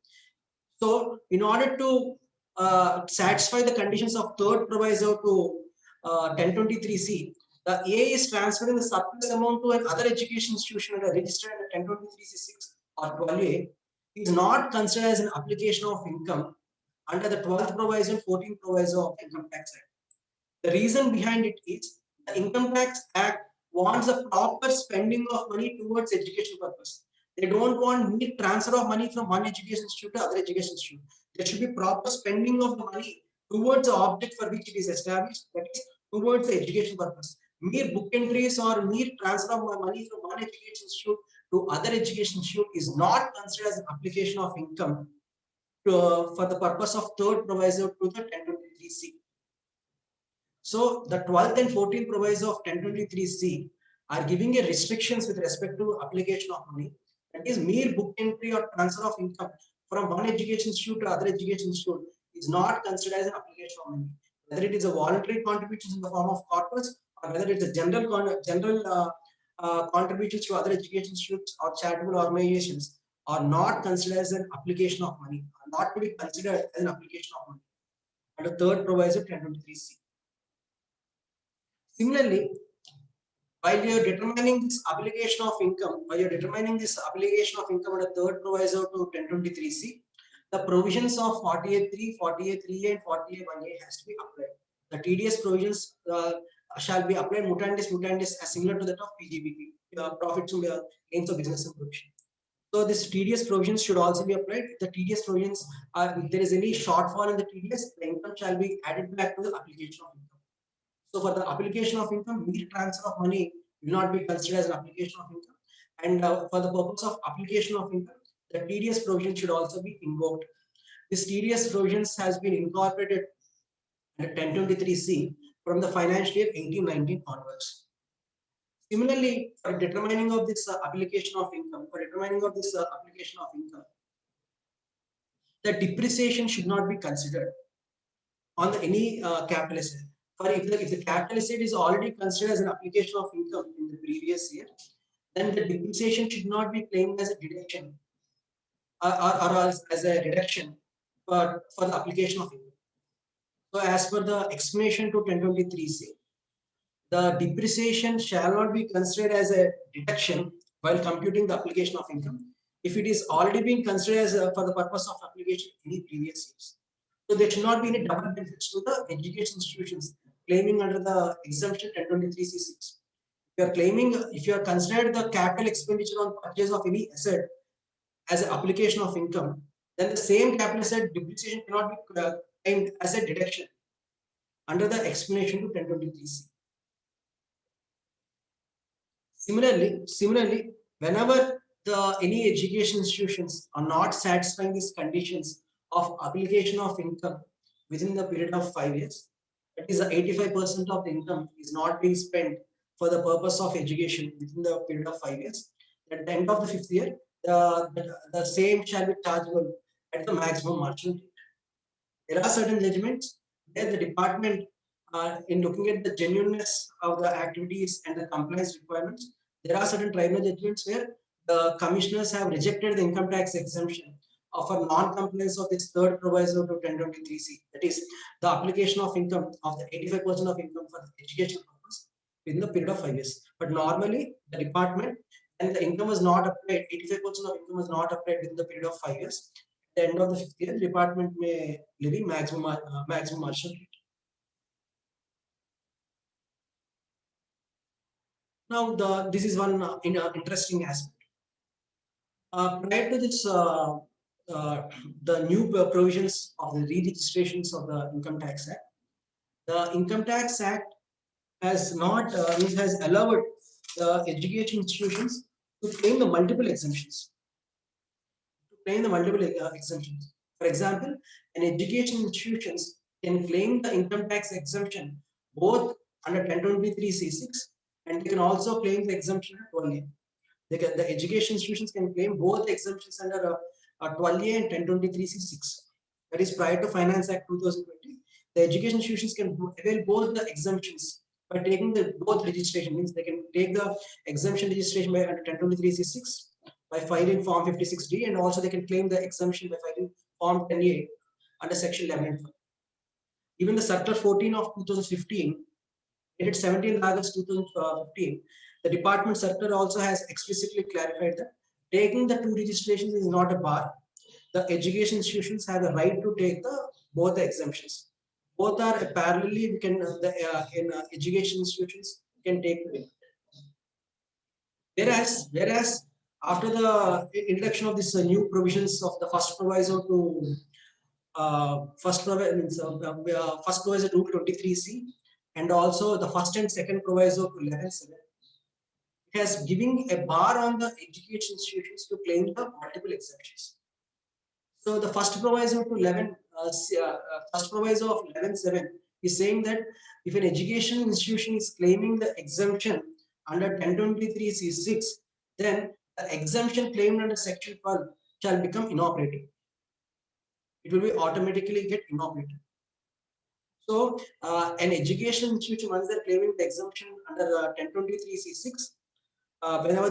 [SPEAKER 3] So, in order to satisfy the conditions of third proviso to 1023C, the A is transferring the surplus amount to another education institution registered under 1023C6 or 12A is not considered as an application of income under the 12th proviso and 14th proviso of Income Tax Act. The reason behind it is the Income Tax Act wants a proper spending of money towards education purpose. They don't want mere transfer of money from one education institute to other education institute. There should be proper spending of the money towards the object for which it is established, that is towards the education purpose. Mere book entries or mere transfer of money from one education institute to other education institute is not considered as an application of income for the purpose of third proviso to the 1023C. So the 12th and 14th proviso of 1023C are giving a restrictions with respect to application of money. That is, mere book entry or transfer of income from one education institute to other education institute is not considered as an application of money. whether it is a voluntary contributions in the form of corpus or whether it's a general contributions to other education institutes or charitable organizations are not considered as an application of money, are not to be considered as an application of money under third proviso 1023C. Similarly, while you're determining this obligation of income, under third proviso to 1023C, the provisions of 48.3, 48.3 and 48.1A has to be applied. The TDS provisions shall be applied mutandis as similar to that of PGBP, profits from the gains of business and provision. So this TDS provisions should also be applied. The TDS provisions are, if there is any shortfall in the TDS, the income shall be added back to the application of income. So for the application of income, mere transfer of money will not be considered as an application of income. And for the purpose of application of income, the TDS provision should also be invoked. This TDS provisions has been incorporated under 1023C from the financial year 18-19 onwards. Similarly, for determining of this application of income, the depreciation should not be considered on any capital asset. For if the capital asset is already considered as an application of income in the previous year, then the depreciation should not be claimed as a deduction or as a reduction for the application of income. So as per the explanation to 1023C, the depreciation shall not be considered as a deduction while computing the application of income if it is already being considered as for the purpose of application in the previous years. So there should not be any double benefits to the education institutions claiming under the exemption 1023C6. If you are considered the capital expenditure on purchase of any asset as an application of income, then the same capital asset depreciation cannot be claimed as a deduction under the explanation to 1023C. Similarly, whenever any education institutions are not satisfying these conditions of application of income within the period of 5 years, that is 85% of the income is not being spent for the purpose of education within the period of 5 years. At the end of the 5th year, the same shall be chargeable at the maximum marginal rate. There are certain judgments where the department, in looking at the genuineness of the activities and the compliance requirements, there are certain tribunal judgments where the commissioners have rejected the income tax exemption of a non-compliance of this third proviso to 1023C. That is, the application of income of the 85% of income for the education purpose within the period of 5 years. But normally, the department and the income was not applied, 85% of income was not applied within the period of 5 years. At the end of the 5th year, the department may levy maximum marginal rate. Now, this is one interesting aspect. Prior to this, the new provisions of the re-registrations of the Income Tax Act, the Income Tax Act has not has allowed the education institutions to claim the multiple exemptions. For example, an education institutions can claim the income tax exemption both under 1023C6 and they can also claim the exemption at 12A. The education institutions can claim both exemptions under 12A and 1023C6. That is prior to Finance Act 2020. The education institutions can avail both the exemptions by taking the both registration. Means they can take the exemption registration by under 1023C6 by filing Form 56D, and also they can claim the exemption by filing Form 10A under Section 11. Even the Circular 14 of 2015, dated 17 August 2015, the department circular also has explicitly clarified that taking the two registrations is not a bar. The education institutions have the right to take both the exemptions. Both are parallelly, we can in education institutions can take it. Whereas after the introduction of this new provisions of the first proviso to first proviso to 23C and also the first and second proviso to 11.7, it has giving a bar on the education institutions to claim the multiple exemptions. So the first proviso to first proviso of 11.7 is saying that if an education institution is claiming the exemption under 1023C6, then the exemption claimed under Section 12 shall become inoperative. It will be automatically get inoperative. So an education institution, once they're claiming the exemption under 1023C6, whenever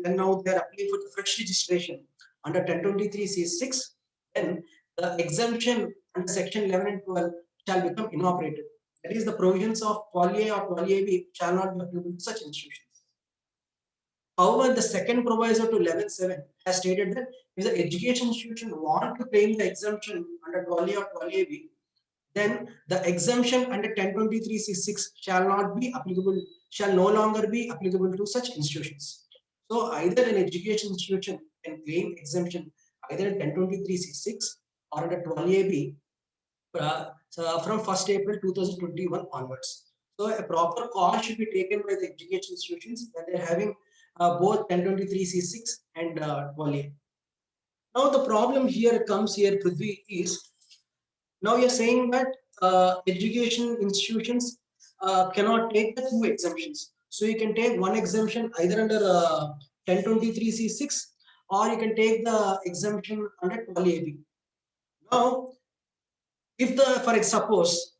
[SPEAKER 3] when now they're applying for the fresh registration under 1023C6, then the exemption under section 11 and 12 shall become inoperative. That is, the provisions of 12A or 12AB shall not be applicable to such institutions. However, the second proviso to 11.7 has stated that if the education institution want to claim the exemption under 12A or 12AB, then the exemption under 1023C6 shall not be applicable, shall no longer be applicable to such institutions. So either an education institution can claim exemption either in 1023C6 or under 12AB from 1st April 2021 onwards. So a proper call should be taken by the education institutions when they're having both 1023C6 and 12A. Now the problem here comes here, Prithvi, is now you're saying that education institutions cannot take the two exemptions. So you can take one exemption either under 1023C6 or you can take the exemption under 12AB. Now, if suppose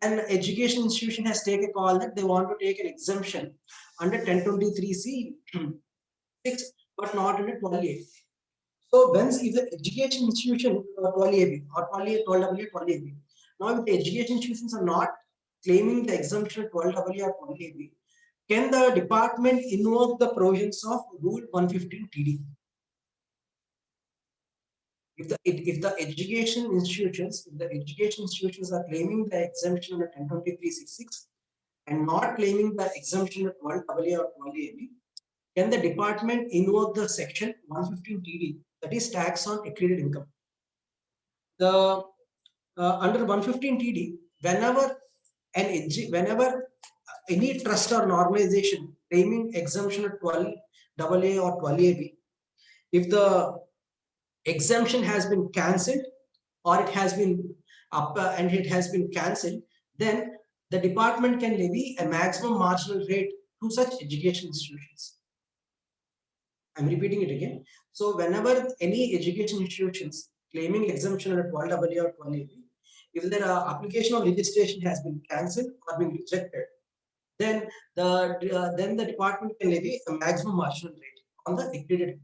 [SPEAKER 3] an education institution has taken a call that they want to take an exemption under 1023C6 but not under 12A. So once if the education institution 12AB or 12A, 12AA, 12AB. Now if the education institutions are not claiming the exemption 12AA or 12AB, can the department invoke the provisions of Rule 115 TD? If the education institutions are claiming the exemption under 1023C6 and not claiming the exemption at 12AA or 12AB, can the department invoke the section 115 TD, that is tax on accredited income? The under 115 TD, whenever any trust or organization claiming exemption at 12AA or 12AB, if the exemption has been cancelled or it has been up and it has been cancelled, then the department can levy a maximum marginal rate to such education institutions. I'm repeating it again. So whenever any education institutions claiming exemption under 12AA or 12AB, if their application of registration has been cancelled or been rejected, then the department can levy a maximum marginal rate on the accredited.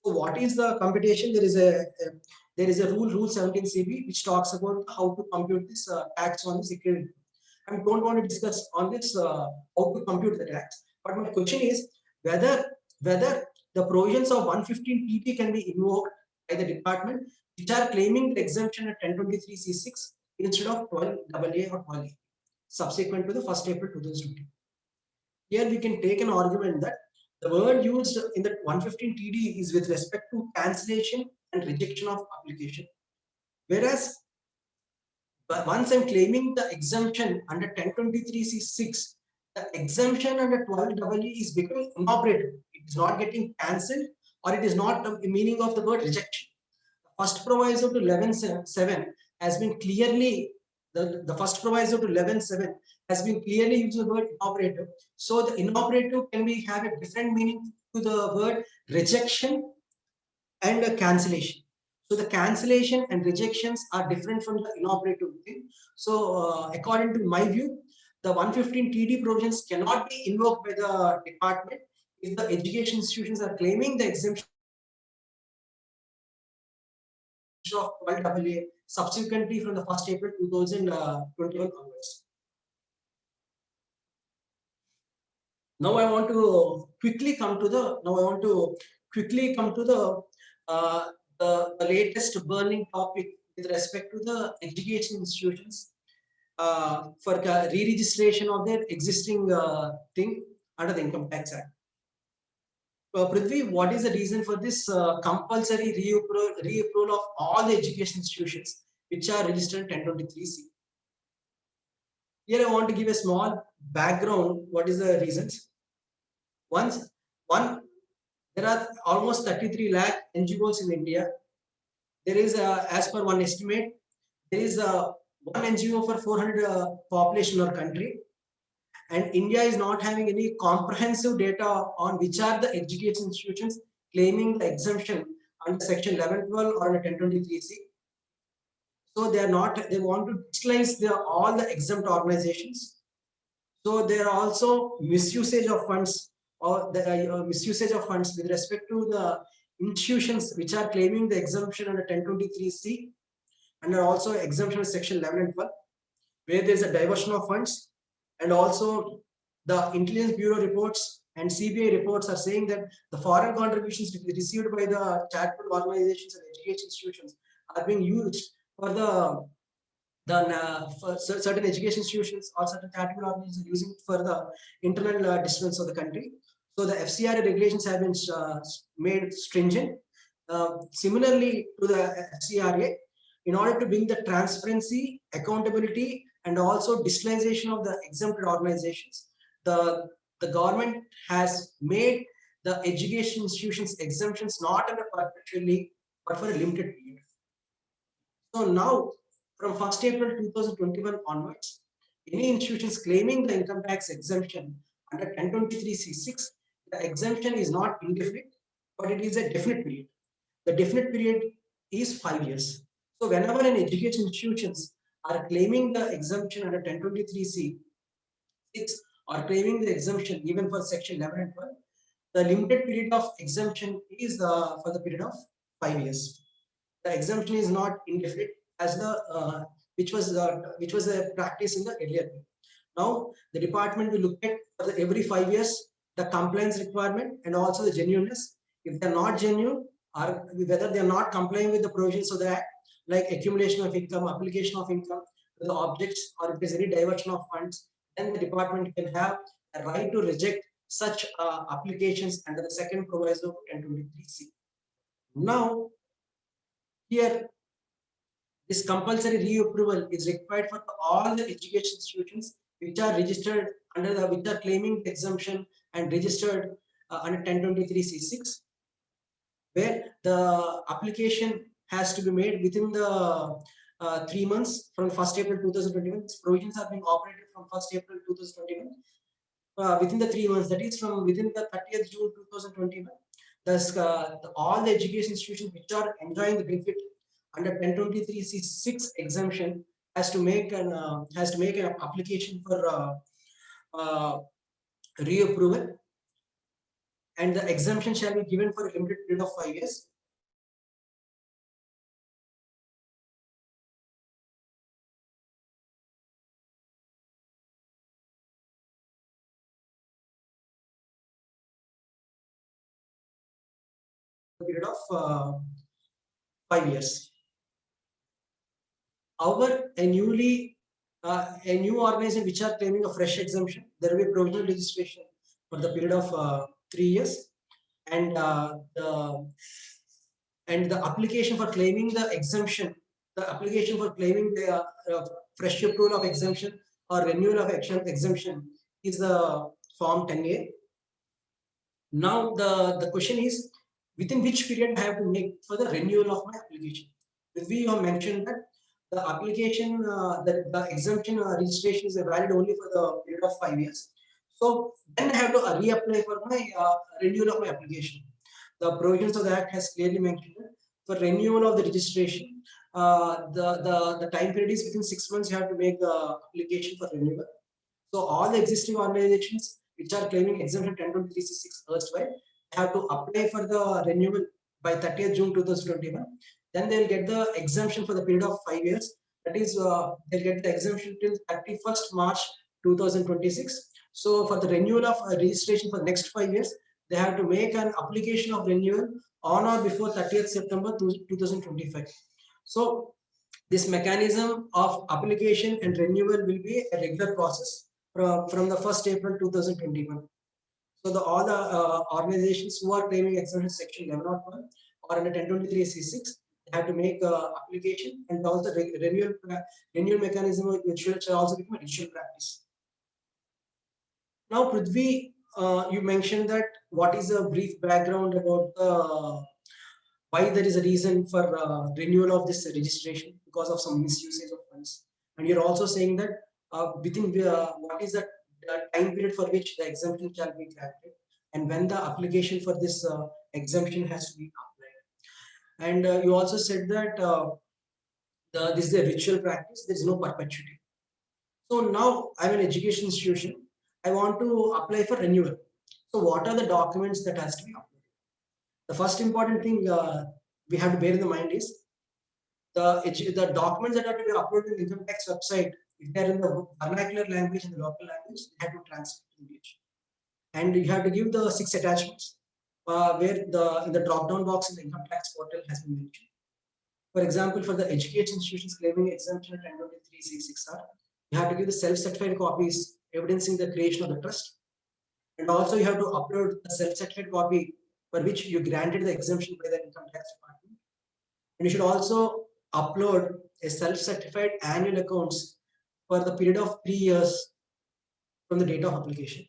[SPEAKER 3] So what is the computation? There is a rule 17CB which talks about how to compute this tax on this accredited. I don't want to discuss on this how to compute the tax, but my question is whether the provisions of 115 TP can be invoked by the department which are claiming the exemption at 1023C6 instead of 12AA or 12A subsequent to the 1st April 2020. Here we can take an argument that the word used in the 115 TD is with respect to cancellation and rejection of application, whereas once I'm claiming the exemption under 1023C6, the exemption under 12AA is becoming inoperative. It is not getting cancelled or it is not the meaning of the word rejection. The first proviso to 11.7 has been clearly, the first proviso to 11.7 has been clearly used the word inoperative. So the inoperative can be have a different meaning to the word rejection and cancellation. So the cancellation and rejections are different from the inoperative thing. So according to my view, the 115 TD provisions cannot be invoked by the department if the education institutions are claiming the exemption of 12AA subsequently from the 1st April 2021 onwards. Now I want to quickly come to the the latest burning topic with respect to the education institutions for re-registration of their existing thing under the Income Tax Act. Prithvi, what is the reason for this compulsory reapproval of all the education institutions which are registered in 1023C? Here I want to give a small background. What is the reasons? There are almost 33 lakh NGOs in India. There is, as per one estimate, there is one NGO for 400 population or country. And India is not having any comprehensive data on which are the education institutions claiming the exemption under section 11.12 or under 1023C. So they are not, they want to digitalize all the exempt organizations. So there are also misusage of funds or the misusage of funds with respect to the institutions which are claiming the exemption under 1023C and are also exemption of section 11 and 12, where there is a diversion of funds. And also the Intelligence Bureau reports and CBI reports are saying that the foreign contributions received by the charitable organizations and education institutions are being used for for certain education institutions or certain charitable organizations are using it for the internal defense of the country. So the FCRA regulations have been made stringent. Similarly to the FCRA, in order to bring the transparency, accountability, and also digitalization of the exempted organizations, the government has made the education institutions exemptions not under perpetually, but for a limited period. So now, from 1st April 2021 onwards, any institutions claiming the income tax exemption under 1023C6, the exemption is not indefinite, but it is a definite period. The definite period is 5 years. So whenever an education institutions are claiming the exemption under 1023C6 or claiming the exemption even for section 11 and 12, the limited period of exemption is for the period of 5 years. The exemption is not indefinite as the which was a practice in the earlier. Now the department will look at for every 5 years the compliance requirement and also the genuineness. If they're not genuine or whether they're not complying with the provisions of the act, like accumulation of income, application of income to the objects, or if there's any diversion of funds, then the department can have a right to reject such applications under the second proviso of 1023C. Now, here, this compulsory reapproval is required for all the education institutions which are registered under the, which are claiming the exemption and registered under 1023C6, where the application has to be made within the 3 months from 1st April 2021. These provisions are being operated from 1st April 2021. Within the 3 months, that is from within the 30th June 2021, thus all the education institutions which are enjoying the benefit under 1023C6 exemption has to make an application for reapproval, and the exemption shall be given for a limited period of 5 years. Period of 5 years. However, a new organization which are claiming a fresh exemption, there will be provisional registration for the period of 3 years, and the application for claiming the exemption, the application for claiming the fresh approval of exemption or renewal of exemption is the form 10A. Now the question is, within which period I have to make for the renewal of my application? We have mentioned that the application, the exemption registration is valid only for the period of 5 years. So then I have to reapply for my renewal of my application. The provisions of the Act has clearly mentioned that for renewal of the registration, the time period is within 6 months. You have to make the application for renewal. So all the existing organizations which are claiming exemption 1023C6 erstwhile have to apply for the renewal by 30th June 2021. Then they'll get the exemption for the period of 5 years. That is, they'll get the exemption till 31st March 2026. So for the renewal of registration for the next 5 years, they have to make an application of renewal on or before 30th September 2025. So this mechanism of application and renewal will be a regular process from the 1st April 2021. So all the organizations who are claiming exemption section 1101 or under 1023C6 have to make application, and also renewal mechanism which shall also become a judicial practice. Now, Prithvi, you mentioned that what is a brief background about why there is a reason for renewal of this registration because of some misusage of funds, and you're also saying that within what is the time period for which the exemption shall be granted, and when the application for this exemption has to be applied. And you also said that this is a ritual practice. There is no perpetuity. So now I'm an education institution. I want to apply for renewal. So what are the documents that has to be uploaded? The first important thing we have to bear in the mind is the documents that are to be uploaded in the income tax website. If they are in the vernacular language and the local language, they have to translate to English. And you have to give the 6 attachments where in the drop down box in the income tax portal has been mentioned. For example, for the education institutions claiming exemption at 1023C6R, you have to give the self-certified copies evidencing the creation of the trust. And also you have to upload the self-certified copy for which you granted the exemption by the income tax department. And you should also upload a self-certified annual accounts for the period of 3 years from the date of application.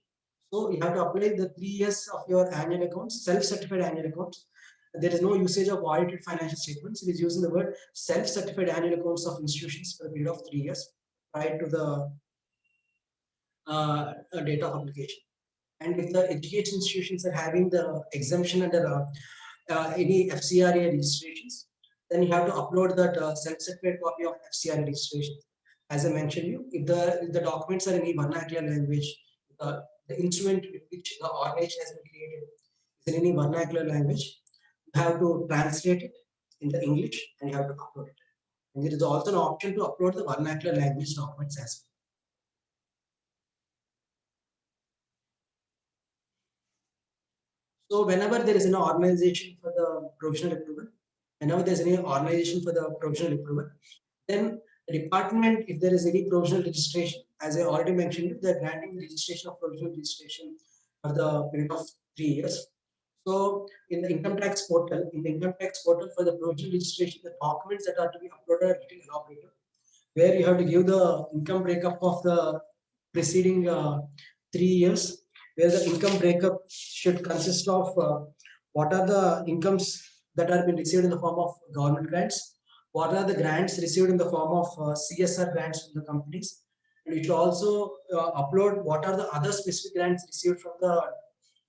[SPEAKER 3] So you have to apply the 3 years of your annual accounts, self-certified annual accounts. There is no usage of audited financial statements. It is using the word self-certified annual accounts of institutions for a period of 3 years prior to the date of application. And if the education institutions are having the exemption under any FCRA registrations, then you have to upload that self-certified copy of FCRA registration. As I mentioned you, if the documents are in any vernacular language, the instrument with which the organization has been created is in any vernacular language, you have to translate it in the English and you have to upload it. And there is also an option to upload the vernacular language documents as well. So whenever there is an organization for the provisional approval, whenever there is any organization for the provisional approval, then the department, if there is any provisional registration, as I already mentioned, they're granting the registration of provisional registration for the period of 3 years. So in the income tax portal, for the provisional registration, the documents that are to be uploaded are little elaborated, where you have to give the income breakup of the preceding 3 years, where the income breakup should consist of what are the incomes that are being received in the form of government grants, what are the grants received in the form of CSR grants from the companies, and it will also upload what are the other specific grants received from the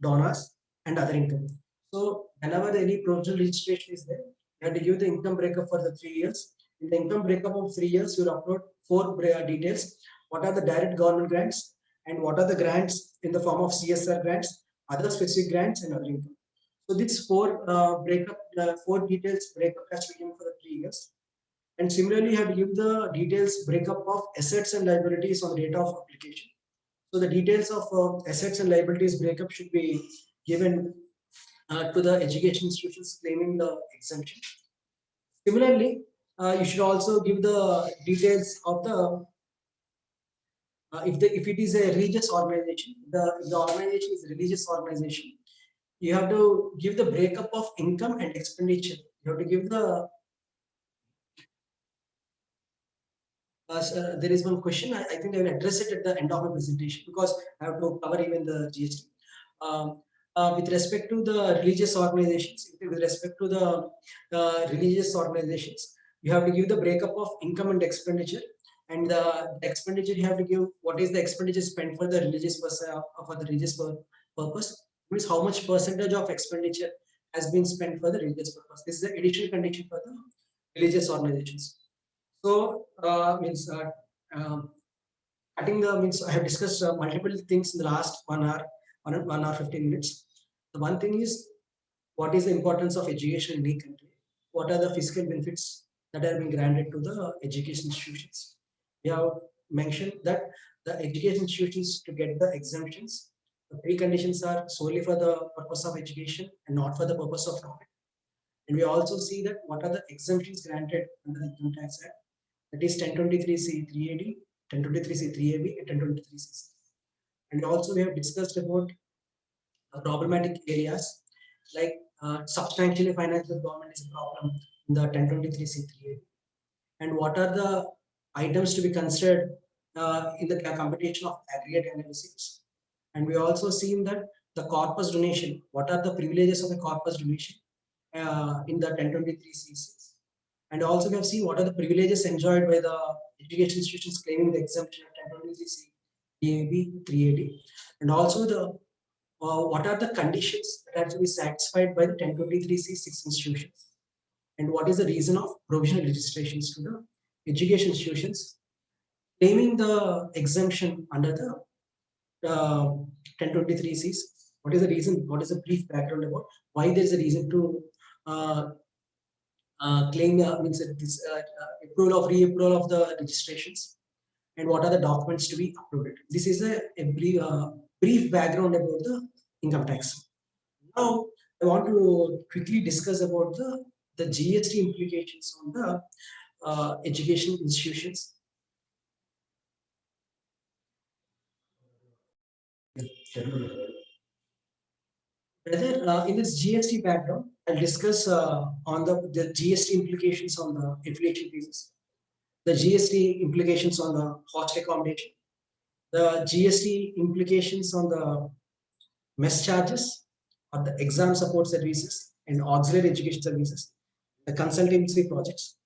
[SPEAKER 3] donors and other income. So whenever any provisional registration is there, you have to give the income breakup for the 3 years. In the income breakup of 3 years, you will upload 4 details. What are the direct government grants and what are the grants in the form of CSR grants, other specific grants and other income. So these 4 details breakup has to be given for the 3 years. And similarly, you have to give the details breakup of assets and liabilities on the date of application. So the details of assets and liabilities breakup should be given to the education institutions claiming the exemption. Similarly, you should also give the details of the if it is a religious organization, if the organization is a religious organization, you have to give the breakup of income and expenditure. You have to give the there is one question. I think I will address it at the end of my presentation because I have to cover even the GST. With respect to the religious organizations, you have to give the breakup of income and expenditure. And the expenditure you have to give what is the expenditure spent for the religious purpose. Means how much percentage of expenditure has been spent for the religious purpose. This is the additional condition for the religious organizations. So I think I have discussed multiple things in the last 1 hour, 1 hour 15 minutes. The one thing is, what is the importance of education in any country? What are the fiscal benefits that are being granted to the education institutions? We have mentioned that the education institutions to get the exemptions, the preconditions are solely for the purpose of education and not for the purpose of profit. And we also see that what are the exemptions granted under the Income Tax Act. That is 1023C3AD, 1023C3AB, and 1023C6. And also we have discussed about problematic areas like substantially financial government is a problem in the 1023C3AD. And what are the items to be considered in the computation of aggregate analysis. And we also seen that the corpus donation, what are the privileges of the corpus donation in the 1023C6. And also we have seen what are the privileges enjoyed by the education institutions claiming the exemption of 1023C, 3AD. And also the what are the conditions that have to be satisfied by the 1023C6 institutions. And what is the reason of provisional registrations to the education institutions claiming the exemption under the 1023 Cs. What is the reason? What is the brief background about why there is a reason to claim means this approval of re-approval of the registrations, and what are the documents to be uploaded. This is a brief background about the income tax. Now, I want to quickly discuss about the GST implications on the education institutions. Whether in this GST background, I'll discuss on the GST implications on the inflation pieces, the GST implications on the hostel accommodation, the GST implications on the mess charges, or the exam support services and auxiliary education services, the consultancy projects.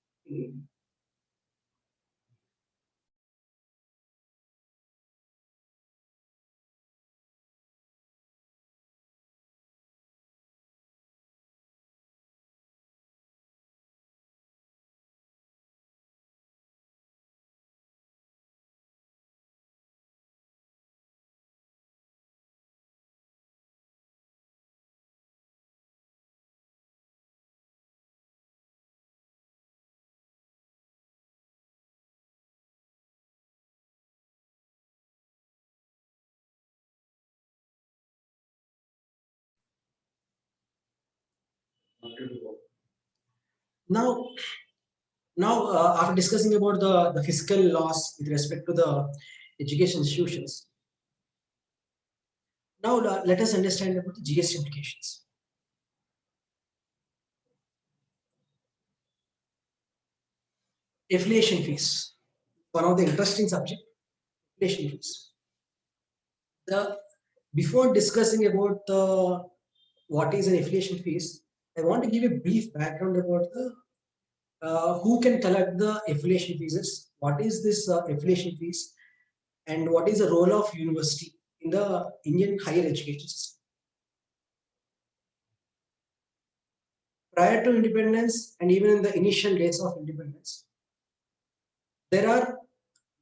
[SPEAKER 3] Now, after discussing about the fiscal loss with respect to the education institutions, now let us understand about the GST implications. Affiliation fees, one of the interesting subject, affiliation fees. Before discussing about what is an affiliation fees, I want to give a brief background about the who can collect the affiliation fees, what is this affiliation fees, and what is the role of university in the Indian higher education system. Prior to independence and even in the initial days of independence, there are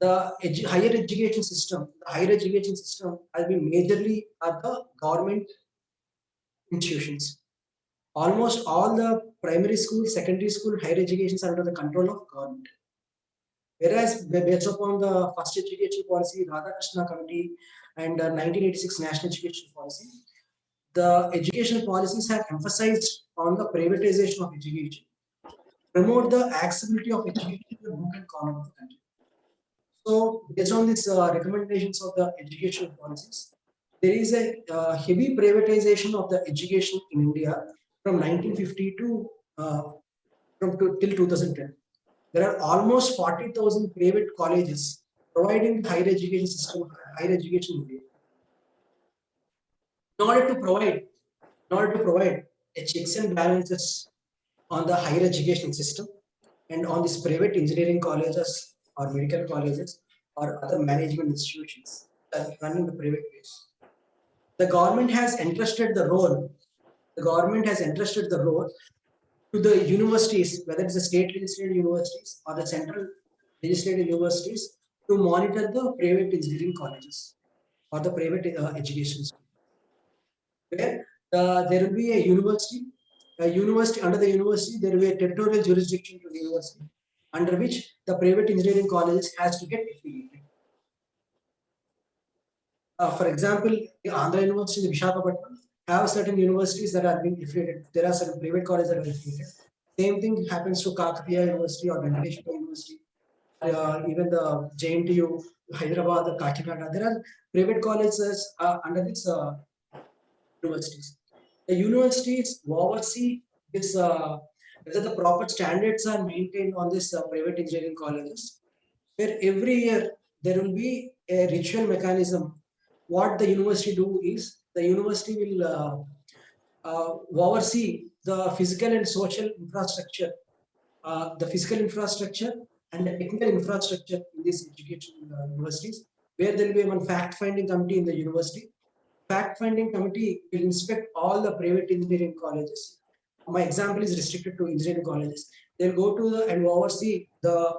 [SPEAKER 3] the higher education system. The higher education system has been majorly at the government institutions. Almost all the primary school, secondary school, higher educations are under the control of government. Whereas based upon the first education policy, Radhakrishna Committee, and 1986 National Education Policy, the education policies have emphasized on the privatization of education, promote the accessibility of education to the nook and corner of the country. So, based on these recommendations of the education policies, there is a heavy privatization of the education in India from 1950 to till 2010. There are almost 40,000 private colleges providing higher education system, higher education in India. In order to provide a checks and balances on the higher education system and on these private engineering colleges or medical colleges or other management institutions that are running the private ways, the government has entrusted the role. The government has entrusted the role to the universities, whether it's the state legislative universities or the central legislative universities, to monitor the private engineering colleges or the private education. Where there will be a university under the university, there will be a territorial jurisdiction to the university, under which the private engineering colleges has to get affiliated. For example, the Andhra University in Visakhapatnam have certain universities that are being affiliated. There are certain private colleges that are affiliated. Same thing happens to Kakatiya University or Venkateshwara University, even the JNTU, Hyderabad, the Kakinada. There are private colleges under these universities. The universities oversee this whether the proper standards are maintained on this private engineering colleges, where every year there will be a ritual mechanism. What the university do is the university will oversee the physical and social infrastructure, the physical infrastructure and the technical infrastructure in these education universities, where there will be one fact-finding committee in the university. Fact-finding committee will inspect all the private engineering colleges. My example is restricted to engineering colleges. They'll go to and oversee the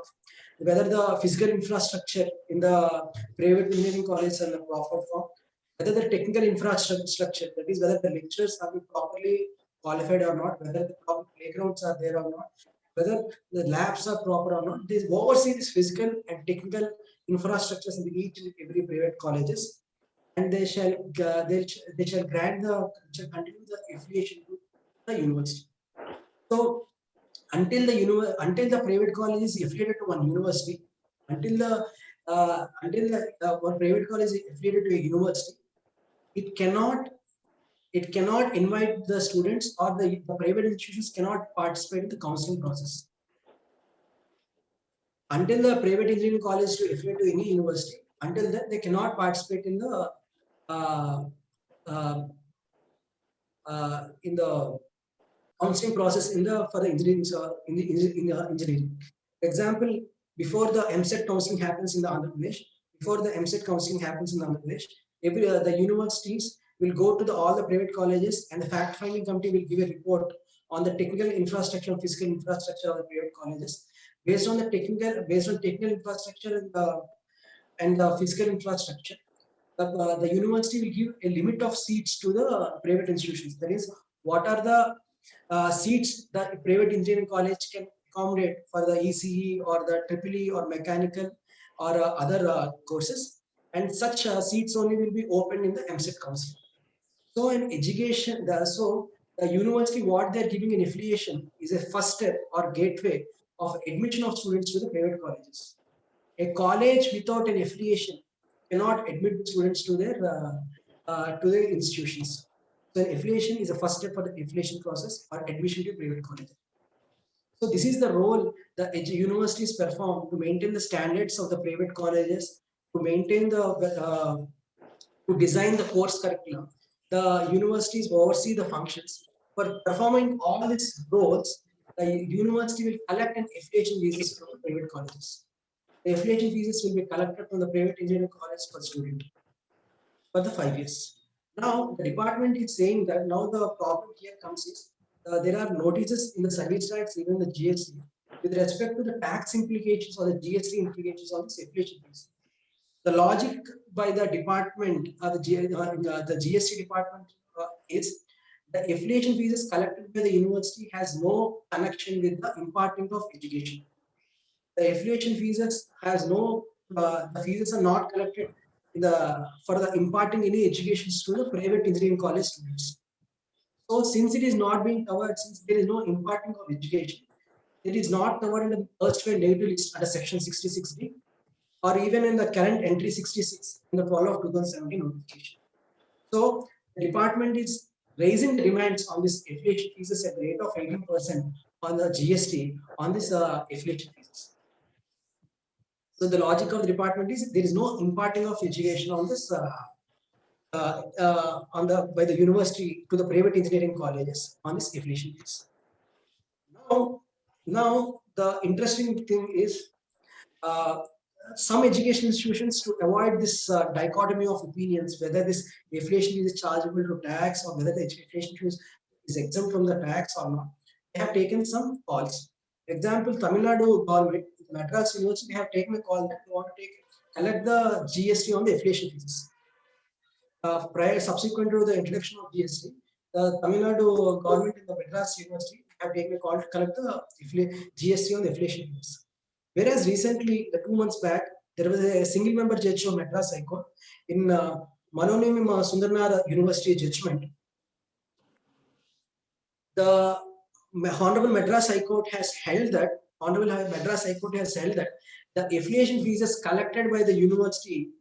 [SPEAKER 3] whether the physical infrastructure in the private engineering colleges are in the proper form, whether the technical infrastructure, that is whether the lecturers are properly qualified or not, whether the proper playgrounds are there or not, whether the labs are proper or not. They oversee this physical and technical infrastructures in each and every private colleges, and they shall they shall grant the shall continue the affiliation to the university. So until the private college is affiliated to one university, until the one private college is affiliated to a university, it cannot invite the students, or the private institutions cannot participate in the counseling process. Until the private engineering college to affiliate to any university, until then they cannot participate in the counseling process for the engineering in the engineering. Example, before the MSET counseling happens in the Andhra Pradesh, the universities will go to all the private colleges, and the fact finding committee will give a report on the technical infrastructure and physical infrastructure of the private colleges. Based on technical infrastructure and the physical infrastructure, the university will give a limit of seats to the private institutions. That is, what are the seats that private engineering college can accommodate for the ECE or the EEE or mechanical or other courses, and such seats only will be open in the MSET council. So in education, the university, what they're giving an affiliation is a first step or gateway of admission of students to the private colleges. A college without an affiliation cannot admit students to their institutions. So an affiliation is a first step for the affiliation process or admission to private college. So this is the role the universities perform to maintain the standards of the private colleges, to maintain to design the course curriculum. The universities oversee the functions. For performing all these roles, the university will collect an affiliation fees from the private colleges. The affiliation fees will be collected from the private engineering college per student for the 5 years. Now, the department is saying that now the problem here comes is there are notices in the service tax, even the GST, with respect to the tax implications or the GST implications on the affiliation fees. The logic by the department, the GST department is the affiliation fees collected by the university has no connection with the imparting of education. The affiliation fees has no, the fees are not collected for the imparting any education to the private engineering college students. So since it is not being covered, since there is no imparting of education, it is not covered in the erstwhile negative list under section 66D, or even in the current entry 66 in the fall of 2017 notification. So the department is raising the demands on this affiliation fees at the rate of 18% on the GST on this affiliation fees. So the logic of the department is there is no imparting of education on this by the university to the private engineering colleges on this affiliation fees. Now the interesting thing is some education institutions, to avoid this dichotomy of opinions, whether this affiliation is chargeable to tax or whether the affiliation is exempt from the tax or not, they have taken some calls. Example, Tamil Nadu government, Madras University have taken a call that they want to collect the GST on the affiliation fees. Subsequent to the introduction of GST, the Tamil Nadu government and the Madras University have taken a call to collect the GST on the affiliation fees. Whereas recently, 2 months back, there was a single member judge of Madras High Court in Manonim Sundarnath University judgment. The Honorable Madras High Court has held that the affiliation fees collected by the university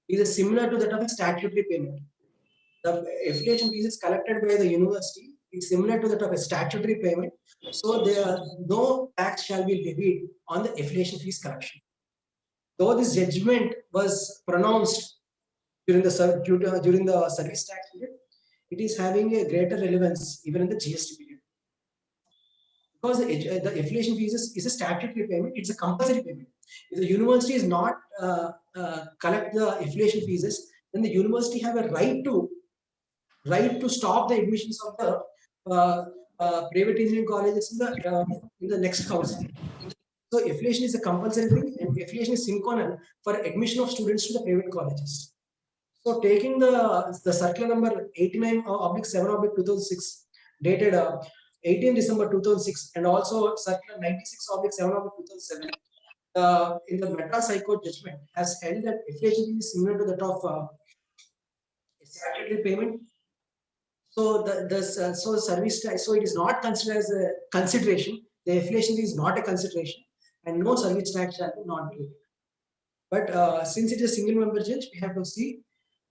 [SPEAKER 3] is similar to that of a statutory payment. The affiliation fees collected by the university is similar to that of a statutory payment. So no tax shall be levied on the affiliation fees collection. Though this judgment was pronounced during the service tax period, it is having a greater relevance even in the GST period. Because the affiliation fees is a statutory payment, it's a compulsory payment. If the university is not collect the affiliation fees, then the university have a right to stop the admissions of the private engineering colleges in the next council.
[SPEAKER 4] So affiliation is a compulsory thing, and affiliation is sine qua non for admission of students to the private colleges. So taking the circular number 89/7/2006 dated 18 December 2006 and also circular 96/7/2007, in the Madras High Court judgment has held that affiliation is similar to that of a statutory payment. So so service tax, so it is not considered as a consideration. The affiliation is not a consideration, and no service tax shall be not paid. But since it is a single member judge, we have to see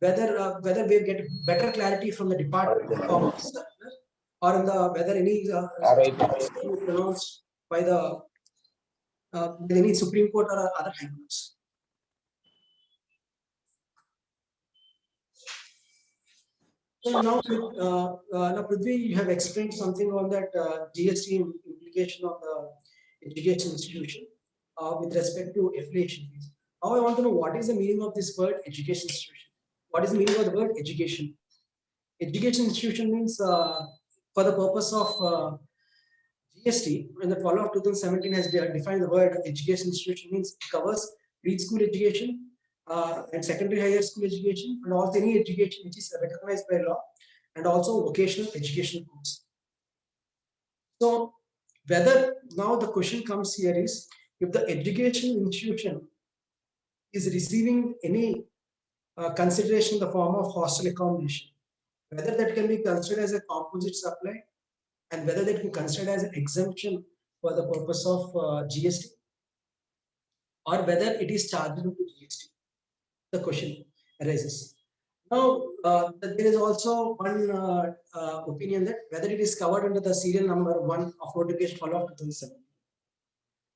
[SPEAKER 4] whether we get better clarity from the Department of Commerce or in the whether any pronounced by the any Supreme Court or other high courts. So now, Prithvi, you have explained something on that GST implication of the education institution with respect to affiliation fees. Now I want to know what is the meaning of this word education institution. What is the meaning of the word education? Education institution means for the purpose of GST, when the 12/2017 has defined the word education institution means it covers preschool education and secondary higher school education and also any education which is recognized by law and also vocational education course. So whether now the question comes here is if the education institution is receiving any consideration in the form of hostel accommodation, whether that can be considered as a composite supply and whether that can be considered as an exemption for the purpose of GST or whether it is chargeable to GST. The question arises. Now, there is also one opinion that whether it is covered under the serial number 1 of notification 12/2007.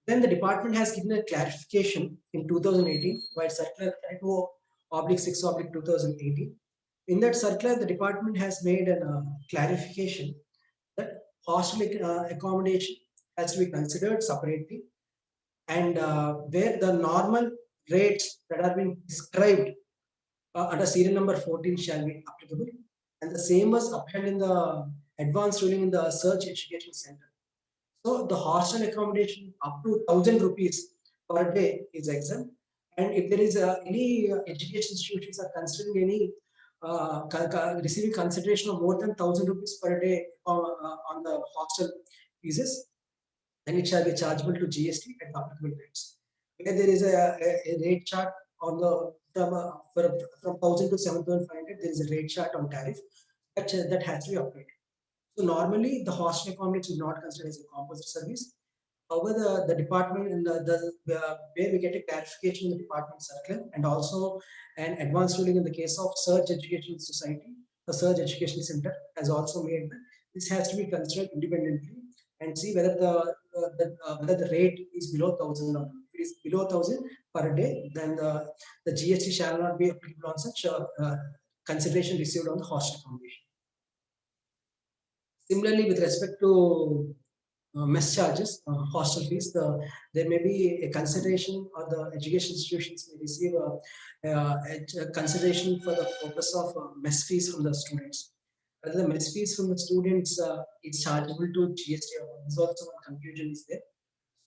[SPEAKER 4] Then the department has given a clarification in 2018 by circular 32/6/2018. In that circular, the department has made a clarification that hostel accommodation has to be considered separately, and where the normal rates that are being described under serial number 14 shall be applicable, and the same was upheld in the advanced ruling in the Search Education Center. So the hostel accommodation up to 1,000 rupees per day is exempt, and if there is any education institutions are considering any receiving consideration of more than 1,000 rupees per day on the hostel fees, then it shall be chargeable to GST at applicable rates. Where there is a rate chart on the from 1,000 to 7,500, there is a rate chart on tariff that has to be applied. So normally the hostel accommodation is not considered as a composite service. However, the department and where we get a clarification in the department circular and also an advanced ruling in the case of Search Education Society, the Search Education Center has also made that this has to be considered independently and see whether the rate is below 1,000 or if it is below 1,000 per day, then the GST shall not be applicable on such consideration received on the hostel accommodation. Similarly, with respect to mess charges, hostel fees, there may be a consideration or the education institutions may receive a consideration for the purpose of mess fees from the students. Whether the mess fees from the students is chargeable to GST or not, this also one confusion is there.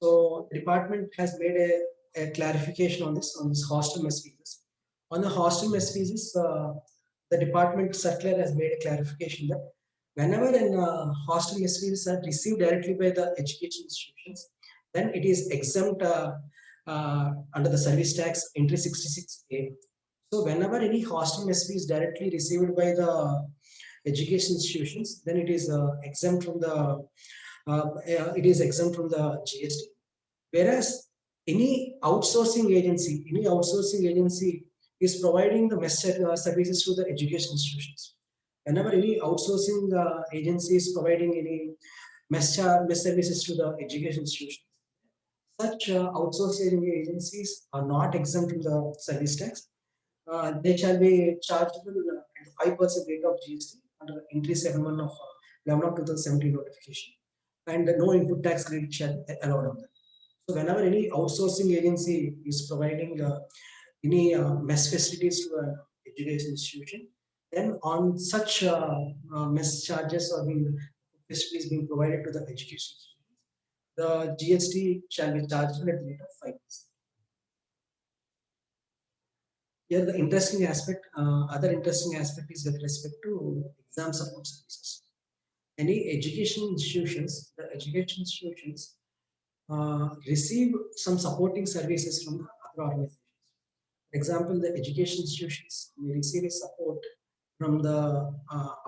[SPEAKER 4] So the department has made a clarification on this hostel mess fees. On the hostel mess fees, the department circular has made a clarification that whenever a hostel mess fees are received directly by the education institutions, then it is exempt under the service tax entry 66A. So whenever any hostel mess fee is directly received by the education institutions, then it is exempt from the GST. Whereas any outsourcing agency is providing the mess services to the education institutions. Whenever any outsourcing agency is providing any mess services to the education institutions, such outsourcing agencies are not exempt from the service tax. They shall be chargeable at 5% rate of GST under entry 7(1) of 11/2017 notification, and no input tax credit shall be allowed on that. So whenever any outsourcing agency is providing any mess facilities to an education institution, then on such mess charges or being facilities being provided to the education institutions, the GST shall be charged at the rate of 5%. Here, the interesting aspect, other interesting aspect is with respect to exam support services. Any education institutions, the education institutions receive some supporting services from the other organizations. For example, the education institutions may receive a support from the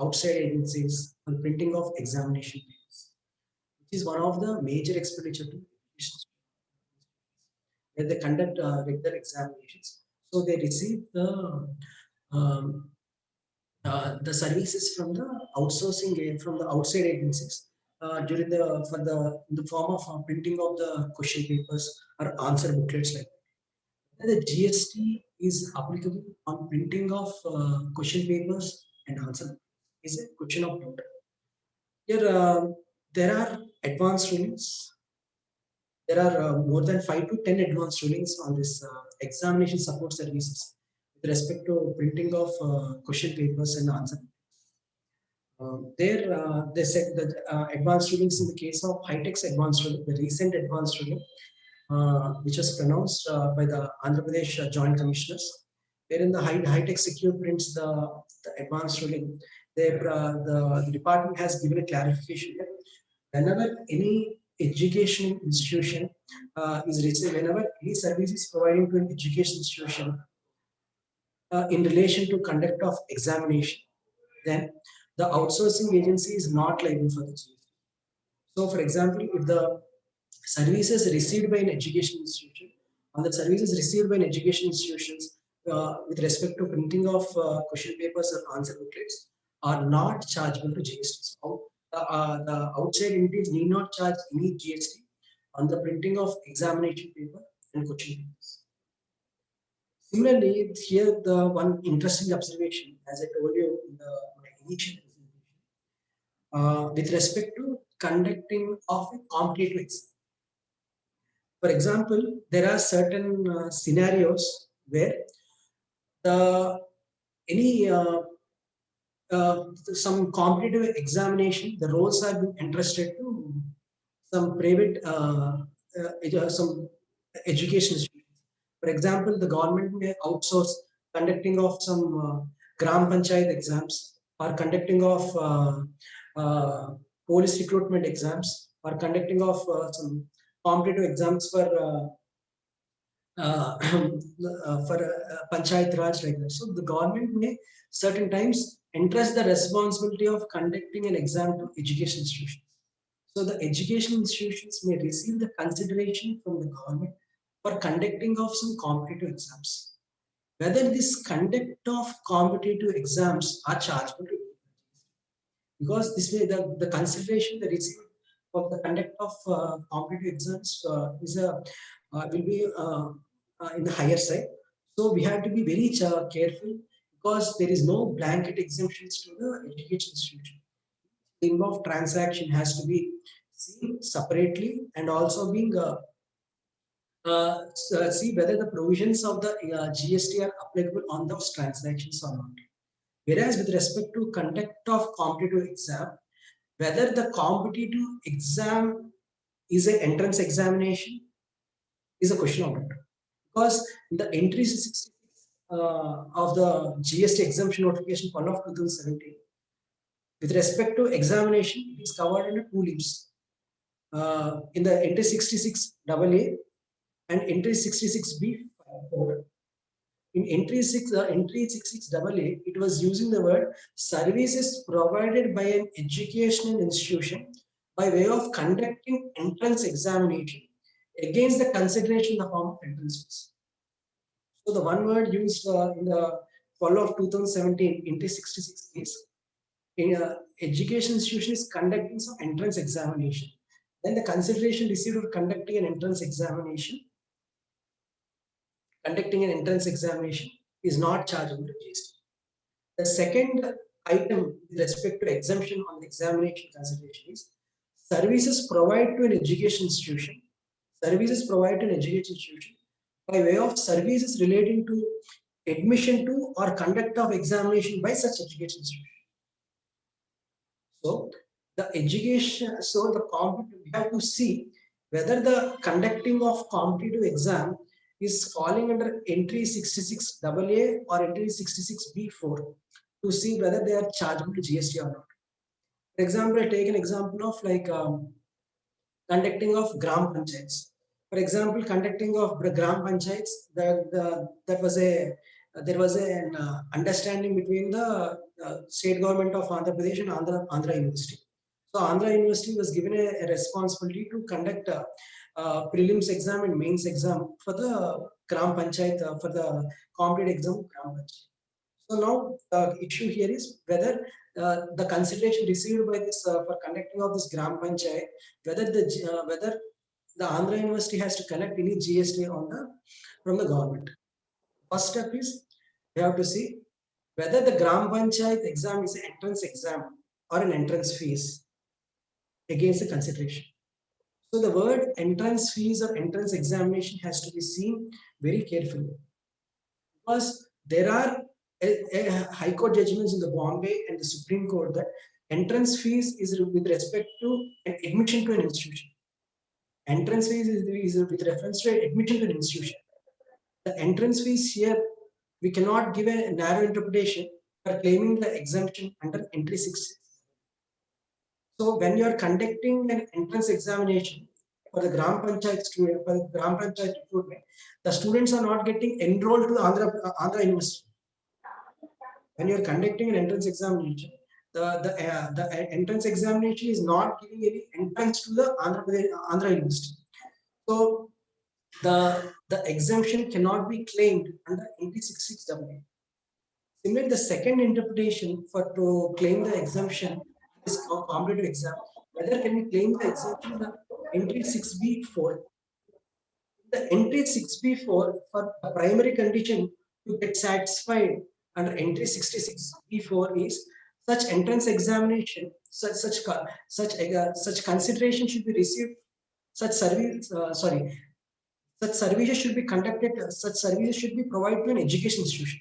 [SPEAKER 4] outside agencies on printing of examination papers, which is one of the major expenditure to education where they conduct regular examinations. So they receive um, the services from the outsourcing from the outside agencies during the for the in the form of printing of the question papers or answer booklets like that. The GST is applicable on printing of question papers and answer is a question of doubt. Here there are advanced rulings. There are more than 5 to 10 advanced rulings on this examination support services with respect to printing of question papers and answer. They said that advanced rulings in the case of HITEC's advanced ruling, the recent advanced ruling, which was pronounced by the Andhra Pradesh Joint Commissioners, wherein the HITEC Secure prints the advanced ruling. The department has given a clarification that whenever any education institution is received, whenever any service is provided to an education institution in relation to conduct of examination, then the outsourcing agency is not liable for the GST. So, for example, if the services received by an education institution, on the services received by an education institutions with respect to printing of question papers or answer booklets are not chargeable to GST. So, the outside entities need not charge any GST on the printing of examination paper and question papers. Similarly, here the one interesting observation, as I told you in my initial presentation, with respect to conducting of a competitive exam. For example, there are certain scenarios where the any some competitive examination, the roles have been entrusted to some private some education institutions. For example, the government may outsource conducting of some Gram Panchayat exams or conducting of police recruitment exams or conducting of some competitive exams for Panchayat Raj like that. So the government may certain times entrust the responsibility of conducting an exam to education institutions. So the education institutions may receive the consideration from the government for conducting of some competitive exams. Whether this conduct of competitive exams are chargeable to because this way the consideration they receive for the conduct of competitive exams is will be in the higher side. So we have to be very careful because there is no blanket exemptions to the education institution. The involved transaction has to be seen separately and also being see whether the provisions of the GST are applicable on those transactions or not. Whereas with respect to conduct of competitive exam, whether the competitive exam is an entrance examination is a question of doubt. Because the entry 66 of the GST exemption notification 1 of 2017, with respect to examination, it is covered under 2 leaves. In the entry 66 AA and entry 66B. In entry 66 AA, it was using the word services provided by an educational institution by way of conducting entrance examination against the consideration in the form of entrance fees. So the one word used in the fall of 2017 entry 66 is in education institution is conducting some entrance examination. Then the consideration received for conducting an entrance examination is not chargeable to GST. The second item with respect to exemption on the examination consideration is services provided to an education institution. Services provided to an education institution by way of services relating to admission to or conduct of examination by such education institution. So the education, so the we have to see whether the conducting of competitive exam is falling under entry 66 AA or entry 66 B4 to see whether they are chargeable to GST or not. For example, take an example of like conducting of gram panchayats. For example, conducting of the gram panchayats, that was a there was an understanding between the state government of Andhra Pradesh and Andhra University. So Andhra University was given a responsibility to conduct prelims exam and mains exam for the gram panchayat for the competitive exam gram panchayat. So now the issue here is whether the consideration received by this for conducting of this gram panchayat, whether the Andhra University has to collect any GST on the from the government. First step is we have to see whether the gram panchayat exam is an entrance exam or an entrance fees against the consideration. So the word entrance fees or entrance examination has to be seen very carefully, because there are high court judgments in the Bombay and the Supreme Court that entrance fees is with respect to an admission to an institution. Entrance fees is with reference to admission to an institution. The entrance fees here, we cannot give a narrow interpretation for claiming the exemption under entry 6. So when you are conducting an entrance examination for the Gram Panchayat student, for the Gram Panchayat recruitment, the students are not getting enrolled to Andhra University. When you are conducting an entrance examination, the entrance examination is not giving any entrance to the Andhra University. So the exemption cannot be claimed under 86 AA. Similarly, the second interpretation for to claim the exemption is competitive exam. Whether can we claim the exemption under entry 6B4? The entry 6B4 for the primary condition to get satisfied under entry 66B4 is such entrance examination, such consideration should be received, such service, such services should be conducted, such services should be provided to an education institution.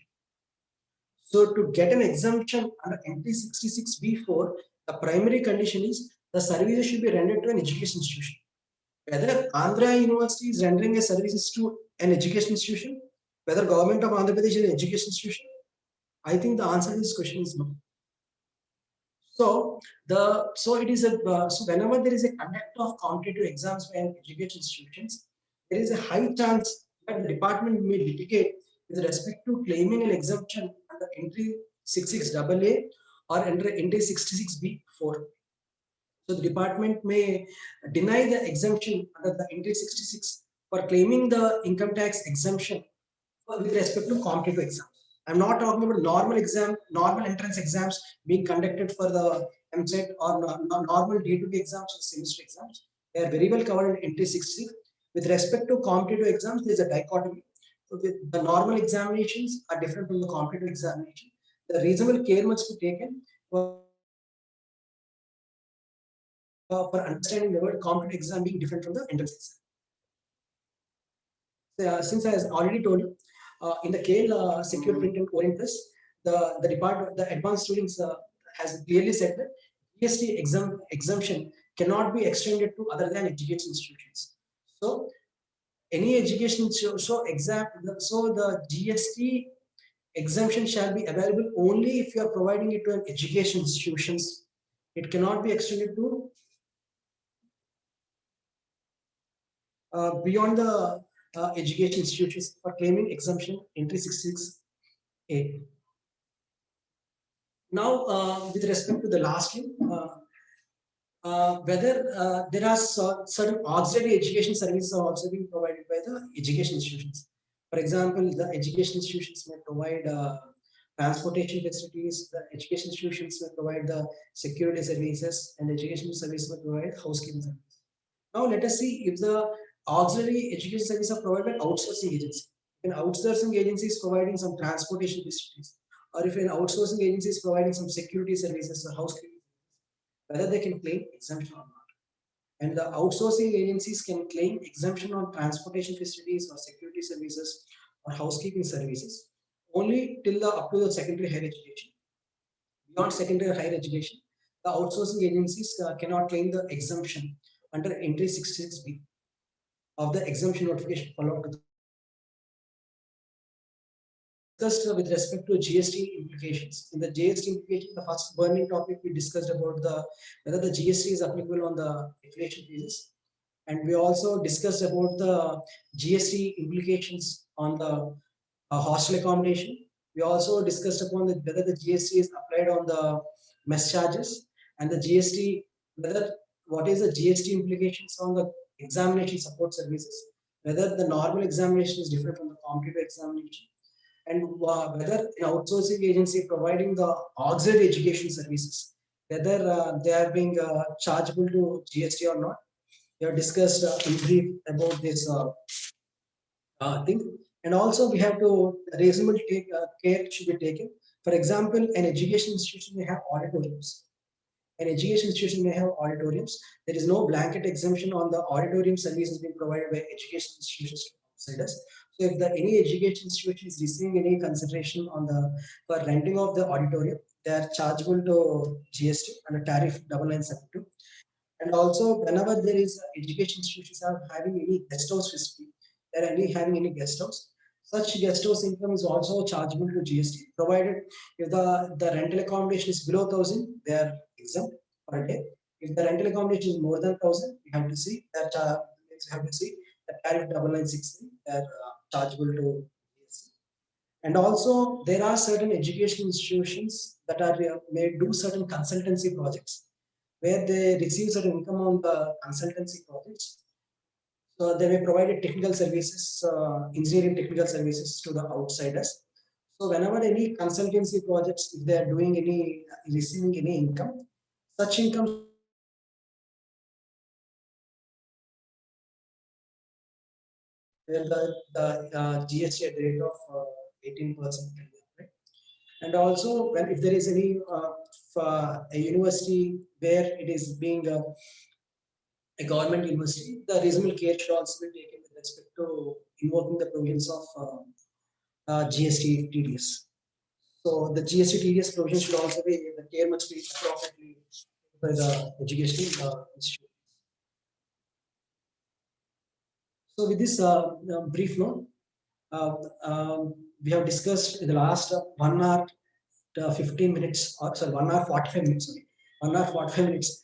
[SPEAKER 4] So to get an exemption under entry 66B4, the primary condition is the services should be rendered to an education institution. Whether Andhra University is rendering a services to an education institution, whether government of Andhra Pradesh is an education institution, I think the answer to this question is no. So it is so whenever there is a conduct of competitive exams by education institutions, there is a high chance that the department may litigate with respect to claiming an exemption under entry 66 AA or under entry 66B4. So the department may deny the exemption under the entry 66 for claiming the income tax exemption with respect to competitive exams. I'm not talking about normal entrance exams being conducted for the MCET or normal D2B exams or semester exams. They are very well covered in entry 66. With respect to competitive exams, there is a dichotomy. So the normal examinations are different from the competitive examination. The reasonable care must be taken for understanding the word competitive exam being different from the entrance exam. Since I has already told you, in the KL Secure Print and Orient Press, the department, the advanced students has clearly said that GST exemption cannot be extended to other than education institutions. So any education so the GST exemption shall be available only if you are providing it to an education institutions. It cannot be extended to beyond the education institutions for claiming exemption entry 66A. Now, with respect to the last one, whether there are certain auxiliary education services are also being provided by the education institutions. For example, the education institutions may provide transportation facilities, the education institutions may provide the security services, and the education service may provide housekeeping services. Now, let us see if the auxiliary education services are provided by outsourcing agency. If an outsourcing agency is providing some transportation facilities, or if an outsourcing agency is providing some security services or housekeeping, whether they can claim exemption or not. And the outsourcing agencies can claim exemption on transportation facilities or security services or housekeeping services only till up to the secondary higher education. Beyond secondary higher education, the outsourcing agencies cannot claim the exemption under entry 66B. of the exemption notification followed to discussed with respect to GST implications. In the GST implication, the first burning topic we discussed about whether the GST is applicable on the inflation basis. And we also discussed about the GST implications on the hostel accommodation. We also discussed upon whether the GST is applied on the mess charges and the GST, what is the GST implications on the examination support services, whether the normal examination is different from the competitive examination, and whether an outsourcing agency providing the auxiliary education services, whether they are being chargeable to GST or not. We have discussed in brief about this thing. And also we have to reasonable care should be taken. For example, an education institution may have auditoriums. An education institution may have auditoriums. There is no blanket exemption on the auditorium services being provided by education institutions to outsiders. So if any education institution is receiving any consideration on for renting of the auditorium, they are chargeable to GST and a tariff 9972. And also whenever there is education institutions are having any guest house facility, they are having any guest house, such guest house income is also chargeable to GST, provided if the rental accommodation is below 1,000, they are exempt per day. If the rental accommodation is more than 1,000, you have to see that the tariff 9963, they are chargeable to GST. And also there are certain education institutions that are may do certain consultancy projects where they receive certain income on the consultancy projects. So they may provide technical services, engineering technical services to the outsiders. So whenever any consultancy projects, if they are doing receiving any income, such income where the GST at the rate of 18%. Right? And also when if there is any a university where it is being a government university, the reasonable care should also be taken with respect to invoking the provisions of GST TDS. So the GST TDS provision should also be, the care must be appropriately by the education institute. So with this brief note, we have discussed in the last 1 hour 15 minutes, or sorry, 1 hour 45 minutes, sorry, 1 hour 45 minutes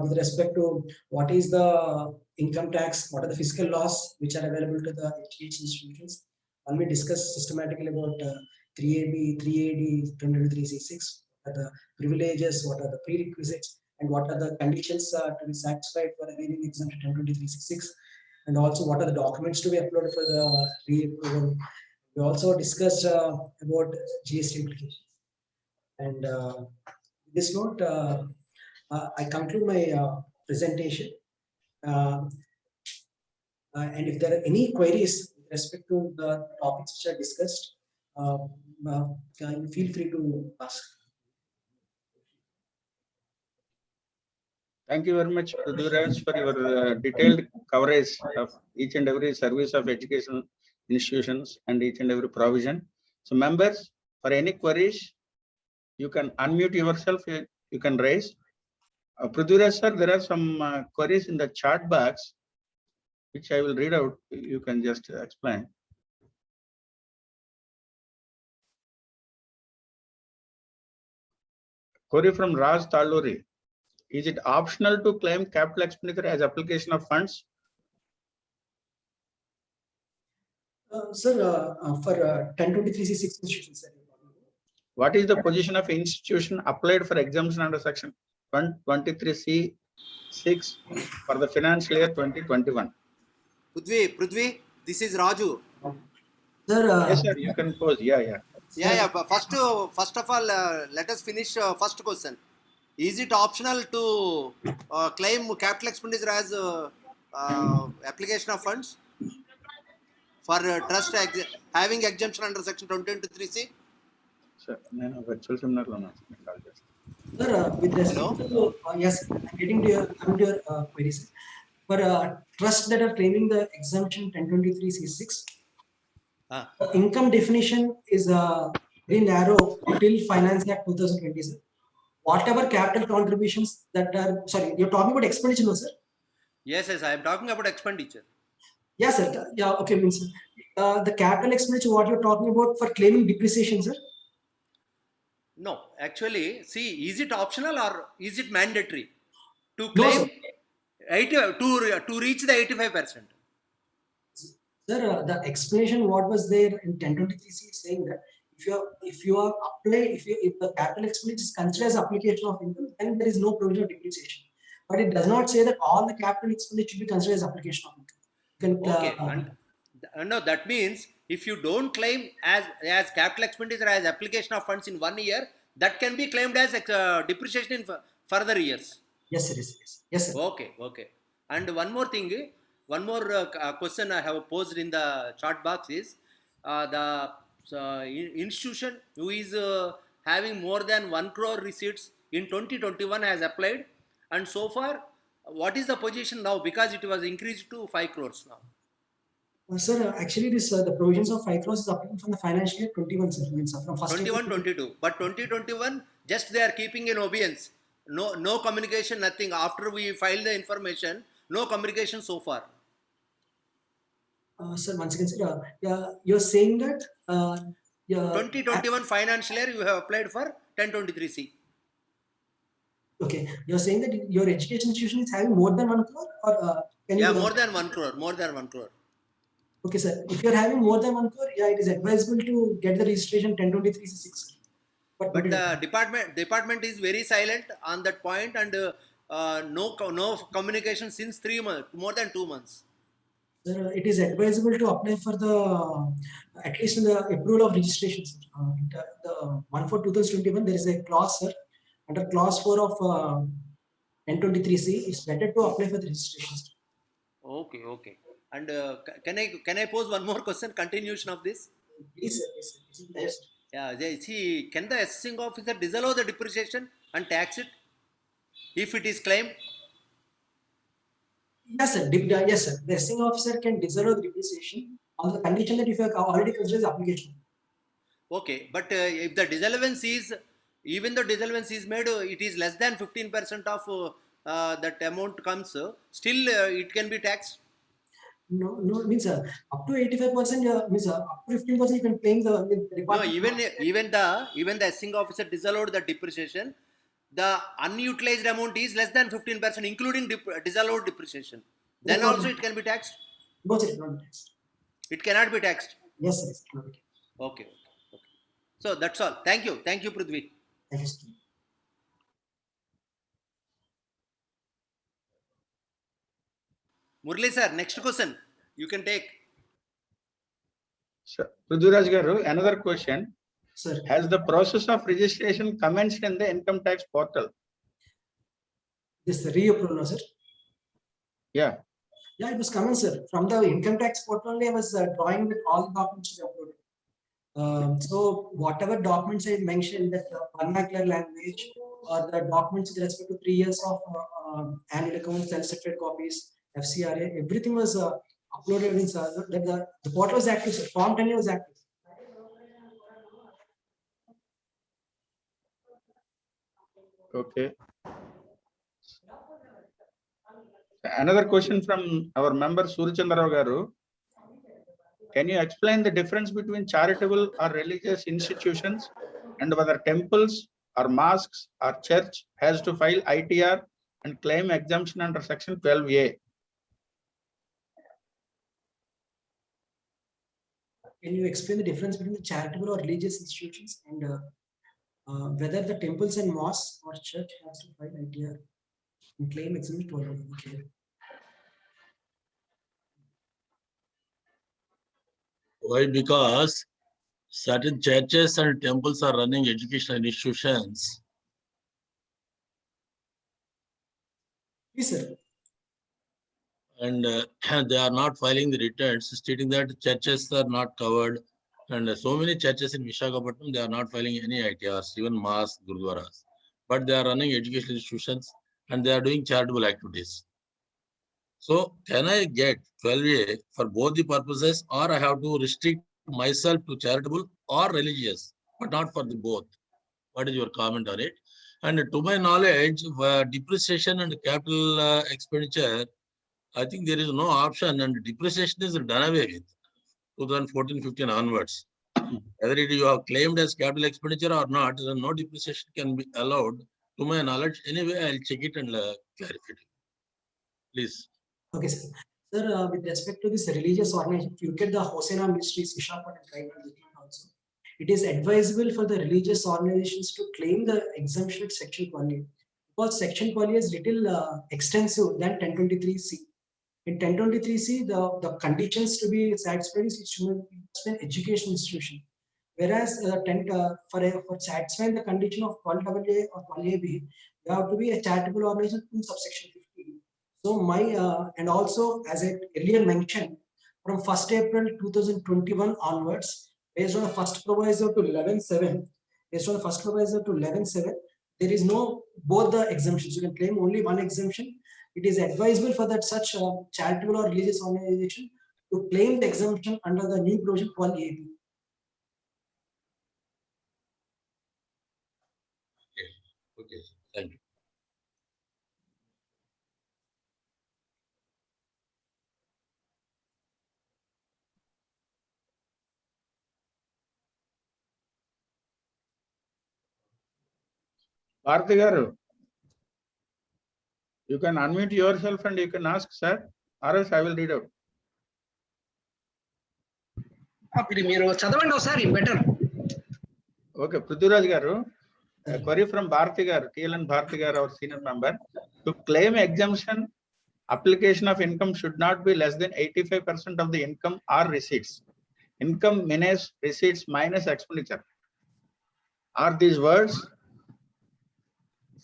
[SPEAKER 4] with respect to what is the income tax, what are the fiscal laws which are available to the education institutions. When we discuss systematically about 3AB, 3AD, 2023C6, what are the privileges, what are the prerequisites, and what are the conditions to be satisfied for availing exemption 2023C6, and also what are the documents to be uploaded for the re-approval. We also discussed about GST implications. And this note, I conclude my presentation. And if there are any queries with respect to the topics which are discussed, feel free to ask.
[SPEAKER 1] Thank you very much, Prithviraj, for your detailed coverage of each and every service of education institutions and each and every provision. So members, for any queries, you can unmute yourself, you can raise. Prithviraj sir, there are some queries in the chat box, which I will read out. You can just explain. Query from Raj Taluri. Is it optional to claim capital expenditure as application of funds?
[SPEAKER 4] Sir, for 1023C6 institutions, sir.
[SPEAKER 1] What is the position of institution applied for exemption under section 123C6 for the financial year 2021?
[SPEAKER 5] Prithvi, this is Raju.
[SPEAKER 4] Sir,
[SPEAKER 1] Yes, sir, you can pose. Yeah.
[SPEAKER 5] But first of all, let us finish first question. Is it optional to claim capital expenditure as application of funds for trust having exemption under section 2023C?
[SPEAKER 1] Sir, virtual seminar.
[SPEAKER 4] Sir, with respect to yes, getting to your queries. For trusts that are claiming the exemption 1023C6, income definition is very narrow till Finance Act 2020. Sir. Whatever capital contributions that are, sorry, you're talking about expenditure, no, sir?
[SPEAKER 5] Yes, I am talking about expenditure.
[SPEAKER 4] Yes, sir. Yeah, okay, means the capital expenditure what you're talking about for claiming depreciation, sir?
[SPEAKER 5] No, actually, see, is it optional or is it mandatory to
[SPEAKER 4] No, sir.
[SPEAKER 5] claim 80 to reach the 85%?
[SPEAKER 4] Sir, the explanation what was there in 1023C is saying that if the capital expenditure is considered as application of income, then there is no provision of depreciation. But it does not say that all the capital expenditure should be considered as application of income. You can,
[SPEAKER 5] Okay, and no, that means if you don't claim as capital expenditure as application of funds in 1 year, that can be claimed as depreciation in further years.
[SPEAKER 4] yes, sir. Yes, sir.
[SPEAKER 5] Okay, okay. And one more thing, one more question I have posed in the chat box is the institution who is having more than 1 crore receipts in 2021 has applied, and so far, what is the position now? Because it was increased to 5 crores now.
[SPEAKER 4] Sir, actually, this the provisions of 5 crores is applicable from the financial year 21, sir. Means from first
[SPEAKER 5] 21, 22. But 2021, just they are keeping in obedience. No communication, nothing. After we file the information, no communication so far.
[SPEAKER 4] Sir, once again, sir, yeah, you're saying that yeah,
[SPEAKER 5] 2021 financial year, you have applied for 1023C.
[SPEAKER 4] okay, you're saying that your education institution is having more than 1 crore, or can
[SPEAKER 5] Yeah,
[SPEAKER 4] you?
[SPEAKER 5] more than 1 crore. More than 1 crore.
[SPEAKER 4] Okay, sir. If you're having more than 1 crore, yeah, it is advisable to get the registration 1023C6.
[SPEAKER 5] But the department is very silent on that point, and no communication since 3 months, more than 2 months.
[SPEAKER 4] Sir, it is advisable to apply for the at least in the approval of registration. Sir. The 1/4/2021, there is a clause, sir, under clause 4 of 1023C. It's better to apply for the registration. Sir.
[SPEAKER 5] Okay, okay. And can I pose one more question? Continuation of this.
[SPEAKER 4] Please, sir. Please, sir. Yes.
[SPEAKER 5] Yeah, see, can the assessing officer disallow the depreciation and tax it if it is claimed?
[SPEAKER 4] Yes, sir. Yes, sir. The assessing officer can disallow the depreciation on the condition that if you have already considered the application.
[SPEAKER 5] Okay, but if the disallowance is, even the disallowance is made, it is less than 15% of that amount comes, still it can be taxed.
[SPEAKER 4] No, means up to 85%, means up to 15% you can claim the
[SPEAKER 5] No,
[SPEAKER 4] department.
[SPEAKER 5] even the assessing officer disallowed the depreciation, the unutilized amount is less than 15%, including disallowed depreciation. Then
[SPEAKER 4] No,
[SPEAKER 5] also it can be taxed.
[SPEAKER 4] no, sir, it cannot be taxed.
[SPEAKER 5] It cannot be taxed.
[SPEAKER 4] Yes, sir, it cannot be taxed.
[SPEAKER 5] Okay. So that's all. Thank you, Prithvi.
[SPEAKER 4] Thank you, sir.
[SPEAKER 5] Murli sir, next question you can take.
[SPEAKER 1] Sir, Prithviraj Garu, another question.
[SPEAKER 4] Sir,
[SPEAKER 1] Has the process of registration commenced in the income tax portal?
[SPEAKER 4] this reapproval, no, sir.
[SPEAKER 1] Yeah.
[SPEAKER 4] Yeah, it was coming, sir. From the income tax portal only, I was drawing with all the documents to be uploaded. So whatever documents I mentioned, that vernacular language or the documents with respect to 3 years of annual accounts, self-certified copies, FCRA, everything was uploaded in the portal was active, sir. Form 10 was active.
[SPEAKER 1] Okay. Another question from our member Surchandra Garu. Can you explain the difference between charitable or religious institutions and whether temples or mosques or church has to file ITR and claim exemption under section 12A?
[SPEAKER 4] Can you explain the difference between the charitable or religious institutions and whether the temples and mosques or church has to file ITR and claim exemption 12A? Okay.
[SPEAKER 6] Why? Because certain churches and temples are running educational institutions.
[SPEAKER 4] Yes, sir.
[SPEAKER 6] And they are not filing the returns, stating that churches are not covered. And so many churches in Visakhapatnam, they are not filing any ITRs, even mosques, gurudwaras. But they are running educational institutions and they are doing charitable activities. So can I get 12A for both the purposes, or I have to restrict myself to charitable or religious, but not for the both? What is your comment on it? And to my knowledge, depreciation and capital expenditure I think there is no option and depreciation is done away with 2014-15 onwards. Whether you have claimed as capital expenditure or not, then no depreciation can be allowed. To my knowledge, anyway, I'll check it and clarify it. Please.
[SPEAKER 4] Okay, sir. Sir, with respect to this religious organization, if you look at the Hosena Ministries, Visakhapatnam Tribal Document also, it is advisable for the religious organizations to claim the exemption at Section 12A, because Section 12A is little extensive than 1023C. In 1023C, the conditions to be satisfied is it should be an education institution. Whereas for satisfying the condition of 12AA or 12AB, you have to be a charitable organization in subsection 15. So and also as I earlier mentioned, from 1st April 2021 onwards, based on the first proviso to 11.7, there is no both the exemptions. You can claim only one exemption. It is advisable for that such charitable or religious organization to claim the exemption under the new provision 12AB.
[SPEAKER 6] Okay, thank you.
[SPEAKER 1] Bharati garu, you can unmute yourself and you can ask, sir, or else I will read out.
[SPEAKER 7] మీరు చదవండి ఒకసారి better.
[SPEAKER 1] Okay, Prithviraj garu, a query from Bharati garu, TLN Bharati garu, our senior member. To claim exemption, application of income should not be less than 85% of the income or receipts. Income minus receipts minus expenditure. Are these words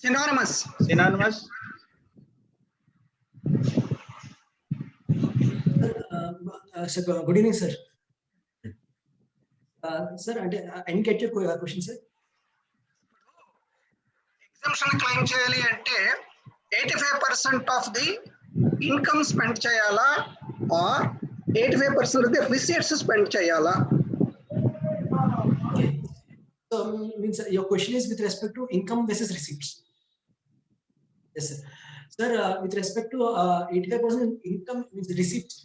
[SPEAKER 7] Synonymous.
[SPEAKER 1] synonymous?
[SPEAKER 4] Sir, good evening, sir. Sir, I didn't get your question, sir.
[SPEAKER 7] Exemption claim చేయాలి అంటే 85% of the income spend చేయాలా or 85% of the receipts spend చేయాలా?
[SPEAKER 4] Okay. So means your question is with respect to income versus receipts. Yes, sir. Sir, with respect to 85% income means receipts,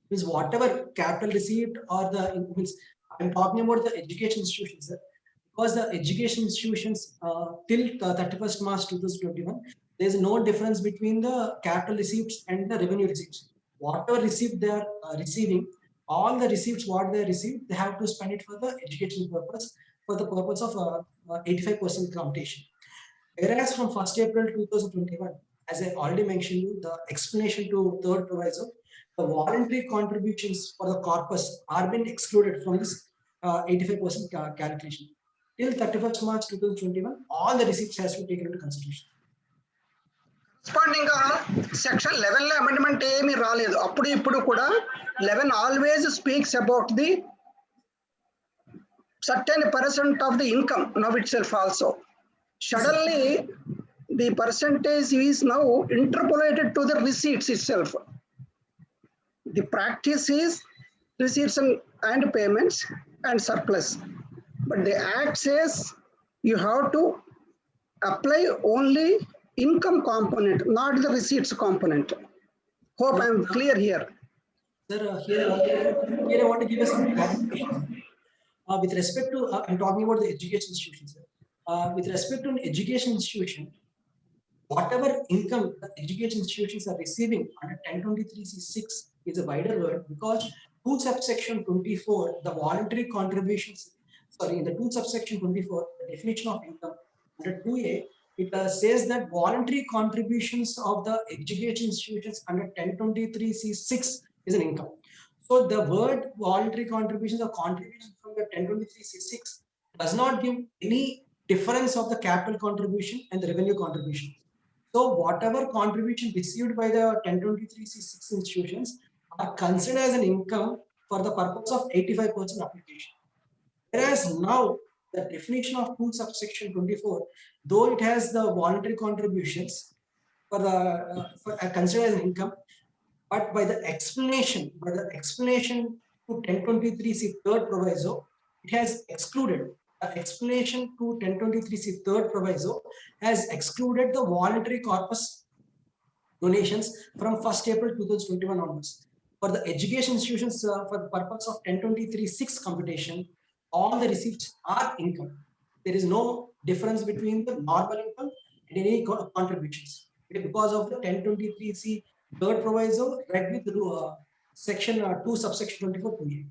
[SPEAKER 4] means whatever capital receipt or the means I'm talking about the education institutions, sir. Because the education institutions till 31st March 2021, there is no difference between the capital receipts and the revenue receipts. Whatever receipt they are receiving, all the receipts what they receive, they have to spend it for the education purpose, for the purpose of 85% computation. Whereas from 1st April 2021, as I already mentioned you, the explanation to third proviso, the voluntary contributions for the corpus are being excluded from this 85% calculation. Till 31st March 2021, all the receipts has to be taken into consideration.
[SPEAKER 7] Corresponding గా section 11 లో amendment ఏమీ రాలేదు. అప్పుడు ఇప్పుడు కూడా 11 always speaks about the certain percent of the income now itself also. Suddenly the percentage is now interpolated to the receipts itself. The practice is receipts and payments and surplus, but the act says you have to apply only income component, not the receipts component. Hope I am clear here.
[SPEAKER 4] Sir, here I want to give us some clarification. With respect to, I'm talking about the education institutions. With respect to an education institution, whatever income the education institutions are receiving under 1023C6 is a wider word, because 2 subsection 24, the voluntary contributions, sorry, in the 2 subsection 24, the definition of income under 2A, it says that voluntary contributions of the education institutions under 1023C6 is an income. So the word voluntary contributions or contributions from the 1023C6 does not give any difference of the capital contribution and the revenue contribution. So whatever contribution received by the 1023C6 institutions are considered as an income for the purpose of 85% application. Whereas now the definition of 2 subsection 24, though it has the voluntary contributions for the considered as an income, but by the explanation to 1023C third proviso, it has excluded. The explanation to 1023C third proviso has excluded the voluntary corpus donations from 1st April 2021 onwards. For the education institutions, for the purpose of 1023-6 computation, all the receipts are income. There is no difference between the normal income and any contributions. Because of the 1023C third proviso read with section 2 subsection 24 2A.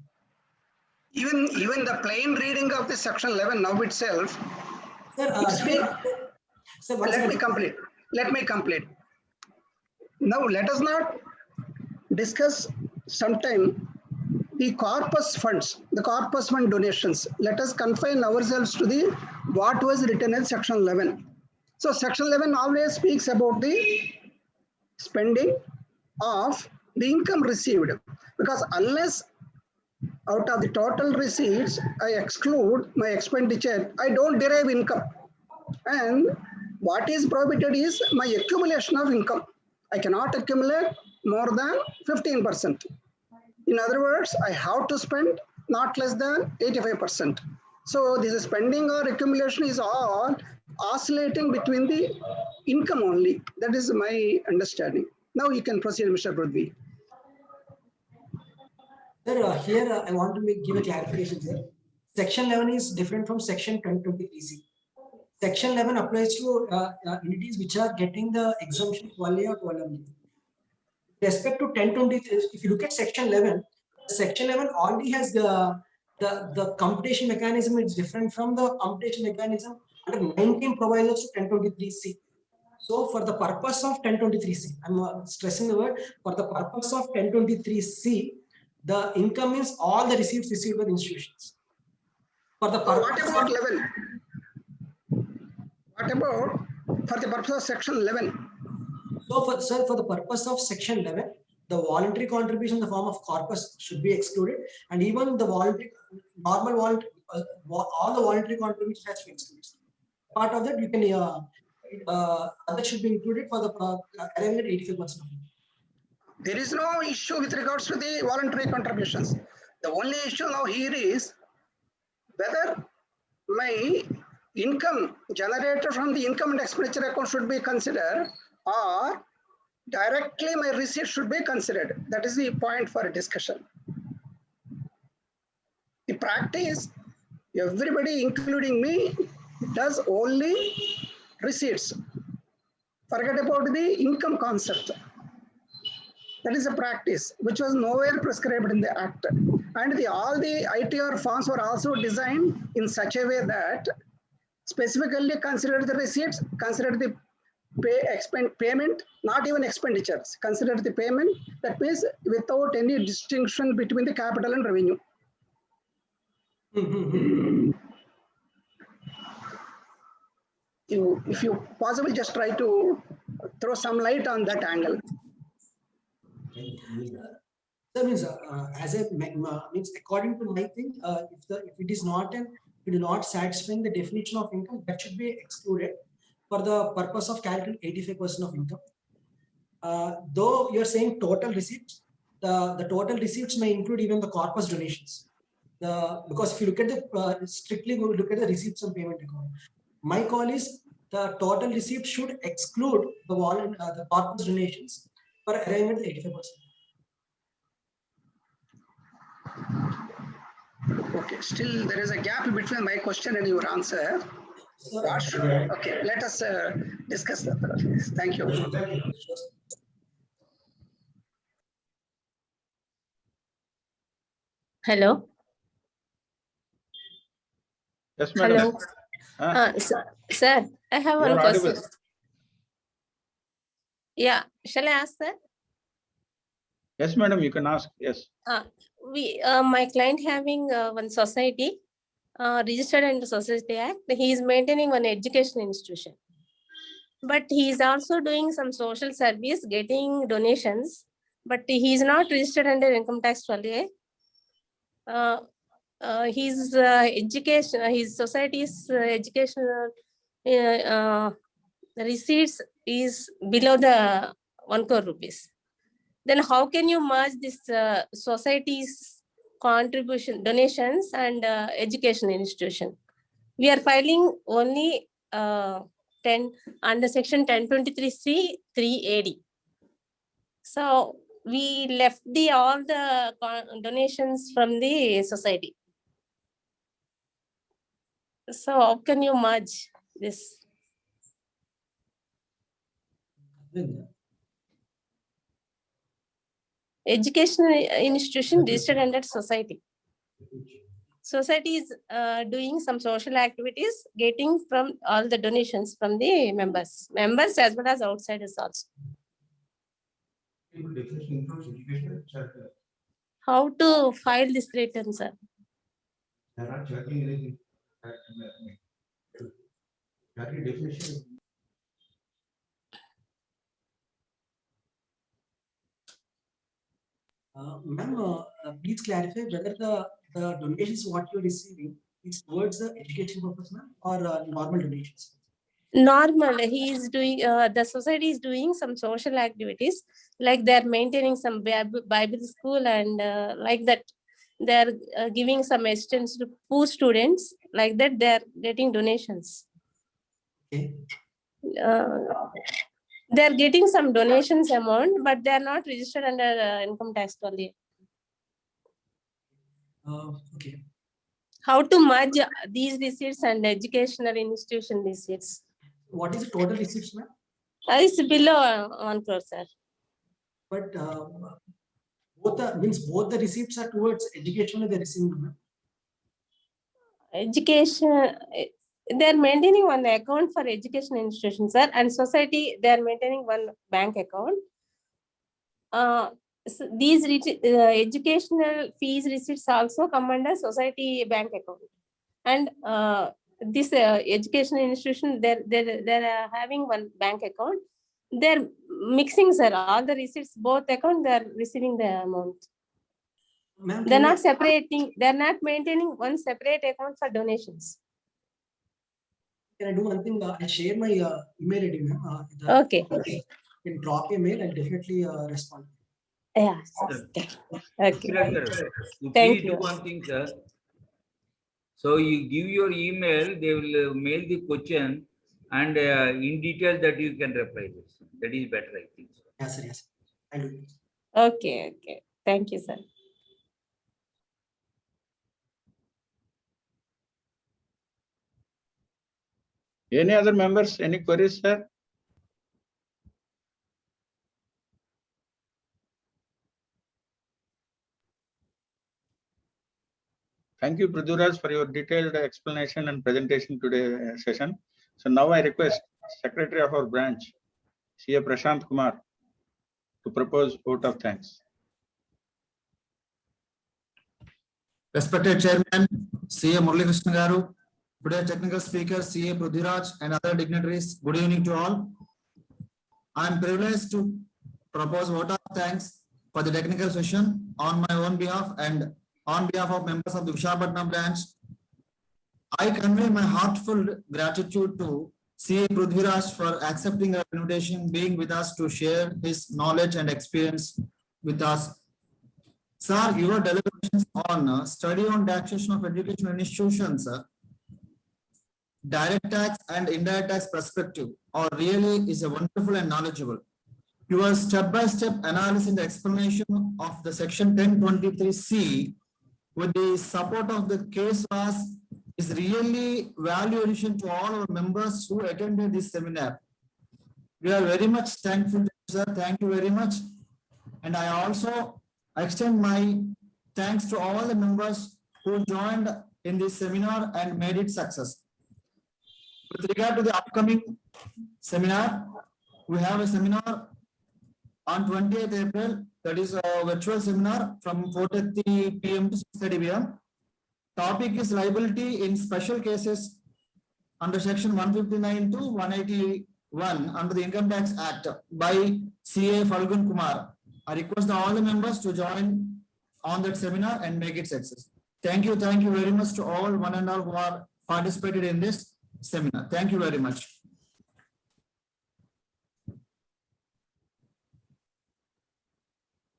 [SPEAKER 7] Even the plain reading of the section 11 now itself,
[SPEAKER 4] Sir, sir, once
[SPEAKER 7] let me
[SPEAKER 4] again,
[SPEAKER 7] complete. Now let us not discuss sometime the corpus funds, the corpus fund donations. Let us confine ourselves to the what was written in section 11. So section 11 always speaks about the spending of the income received, because unless out of the total receipts I exclude my expenditure, I don't derive income. And what is prohibited is my accumulation of income. I cannot accumulate more than 15%. In other words, I have to spend not less than 85%. So this spending or accumulation is all oscillating between the income only. That is my understanding. Now you can proceed, Mr. Prudvi.
[SPEAKER 4] Sir, here I want to give a clarification, sir. Section 11 is different from section 1023C. Section 11 applies to entities which are getting the exemption 12A or 12M. With respect to 1023, if you look at section 11, section 11 already has the computation mechanism is different from the computation mechanism under 19 provisos to 1023C. So for the purpose of 1023C, I'm stressing the word, for the purpose of 1023C, the income is all the receipts received by the institutions. For the
[SPEAKER 7] What
[SPEAKER 4] purpose
[SPEAKER 7] about
[SPEAKER 4] of
[SPEAKER 7] 11? What about for the purpose of section 11?
[SPEAKER 4] So for, sir, for the purpose of section 11, the voluntary contribution in the form of corpus should be excluded, and even the voluntary, normal voluntary, all the voluntary contributions has to be excluded. Part of that you can, that should be included for the arriving at 85%.
[SPEAKER 7] There is no issue with regards to the voluntary contributions. The only issue now here is whether my income generated from the income and expenditure account should be considered, or directly my receipt should be considered. That is the point for a discussion. The practice, everybody including me does only receipts. Forget about the income concept. That is a practice which was nowhere prescribed in the Act. And all the ITR forms were also designed in such a way that specifically considered the receipts, considered the payment, not even expenditures, considered the payment. That means without any distinction between the capital and revenue. If you possibly just try to throw some light on that angle.
[SPEAKER 4] That means, as a means, according to my thing, if it is not satisfying the definition of income, that should be excluded for the purpose of calculating 85% of income. Though you're saying total receipts, the total receipts may include even the corpus donations. Because if you look at the strictly look at the receipts and payment account, my call is the total receipt should exclude the corpus donations for arriving at 85%.
[SPEAKER 7] Okay, still there is a gap between my question and your answer. Okay, let us discuss that. Thank you.
[SPEAKER 8] Hello.
[SPEAKER 1] Yes, madam.
[SPEAKER 8] Hello. Sir, I have
[SPEAKER 1] You
[SPEAKER 8] one
[SPEAKER 1] are audible.
[SPEAKER 8] question. Yeah, shall I ask, sir?
[SPEAKER 1] Yes, madam, you can ask. Yes.
[SPEAKER 8] My client having one society registered under Society Act. He is maintaining one education institution, but he is also doing some social service, getting donations, but he is not registered under income tax 12A. His education, his society's educational receipts is below the 1 crore rupees. Then how can you merge this society's contribution, donations and education institution? We are filing only 10 under section 1023C 3AD. So we left all the donations from the society. So how can you merge this? Educational institution registered under society. Society is doing some social activities, getting from all the donations from the members as well as outsiders also. How to file this return, sir?
[SPEAKER 4] Ma'am, please clarify whether the donations what you're receiving is towards the education purpose, ma'am, or normal donations?
[SPEAKER 8] Normal, he is doing, the society is doing some social activities, like they're maintaining some Bible school and like that. They're giving some assistance to poor students, like that they're getting donations.
[SPEAKER 4] Okay.
[SPEAKER 8] They're getting some donations amount, but they're not registered under income tax only.
[SPEAKER 4] Okay.
[SPEAKER 8] How to merge these receipts and educational institution receipts?
[SPEAKER 4] What is the total receipts, ma'am?
[SPEAKER 8] It's below 1 crore, sir.
[SPEAKER 4] But both the receipts are towards education they're receiving, ma'am.
[SPEAKER 8] Education, they're maintaining one account for education institutions, sir, and society, they're maintaining one bank account. So these educational fees receipts also come under society bank account. And this educational institution, they're having one bank account. They're mixing, sir, all the receipts, both account, they're receiving the amount. They're not separating, they're not maintaining one separate account for donations.
[SPEAKER 4] Can I do one thing? I share my email ID, ma'am.
[SPEAKER 8] Okay.
[SPEAKER 4] You can drop a mail and definitely respond.
[SPEAKER 8] Yeah. Okay.
[SPEAKER 2] You
[SPEAKER 8] Thank
[SPEAKER 2] please do
[SPEAKER 8] you.
[SPEAKER 2] one thing, sir. So you give your email, they will mail the question, and in detail that you can reply this. That is better, I think.
[SPEAKER 4] Yes, sir. Yes. I do.
[SPEAKER 8] Okay. Okay. Thank you, sir.
[SPEAKER 1] Any other members, any queries, sir? Thank you, Prithviraj, for your detailed explanation and presentation today session. So now I request Secretary of our branch, CA Prashant Kumar, to propose vote of thanks.
[SPEAKER 9] Respected Chairman, CA Murali Krishna Garu, today's technical speaker, CA Prithviraj, and other dignitaries, good evening to all. I am privileged to propose vote of thanks for the technical session on my own behalf and on behalf of members of the Visakhapatnam branch. I convey my heartfelt gratitude to CA Prithviraj for accepting our invitation, being with us to share his knowledge and experience with us. Sir, your deliberations on study on taxation of educational institutions, direct tax and indirect tax perspective, or really is a wonderful and knowledgeable. Your step-by-step analysis and explanation of the section 1023C with the support of the case laws is really value addition to all our members who attended this seminar. We are very much thankful, sir. Thank you very much. And I also extend my thanks to all the members who joined in this seminar and made it success. With regard to the upcoming seminar, we have a seminar on 28th April, that is a virtual seminar from 4:30 PM to 6:30 PM. Topic is liability in special cases under section 159 to 181 under the Income Tax Act by CA Falgun Kumar. I request all the members to join on that seminar and make it success. Thank you very much to all one and all who are participated in this seminar. Thank you very much.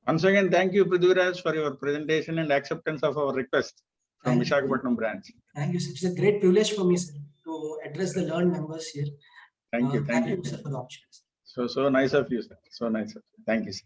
[SPEAKER 1] Once again, thank you, Prithviraj, for your presentation and acceptance of our request from
[SPEAKER 4] Thank you.
[SPEAKER 1] Visakhapatnam branch.
[SPEAKER 4] Thank you, sir. It's a great privilege for me, sir, to address the learned members here.
[SPEAKER 1] Thank you,
[SPEAKER 4] Thank you, sir, for the opportunity.
[SPEAKER 1] So nice of you, sir. So nice of you. Thank you, sir.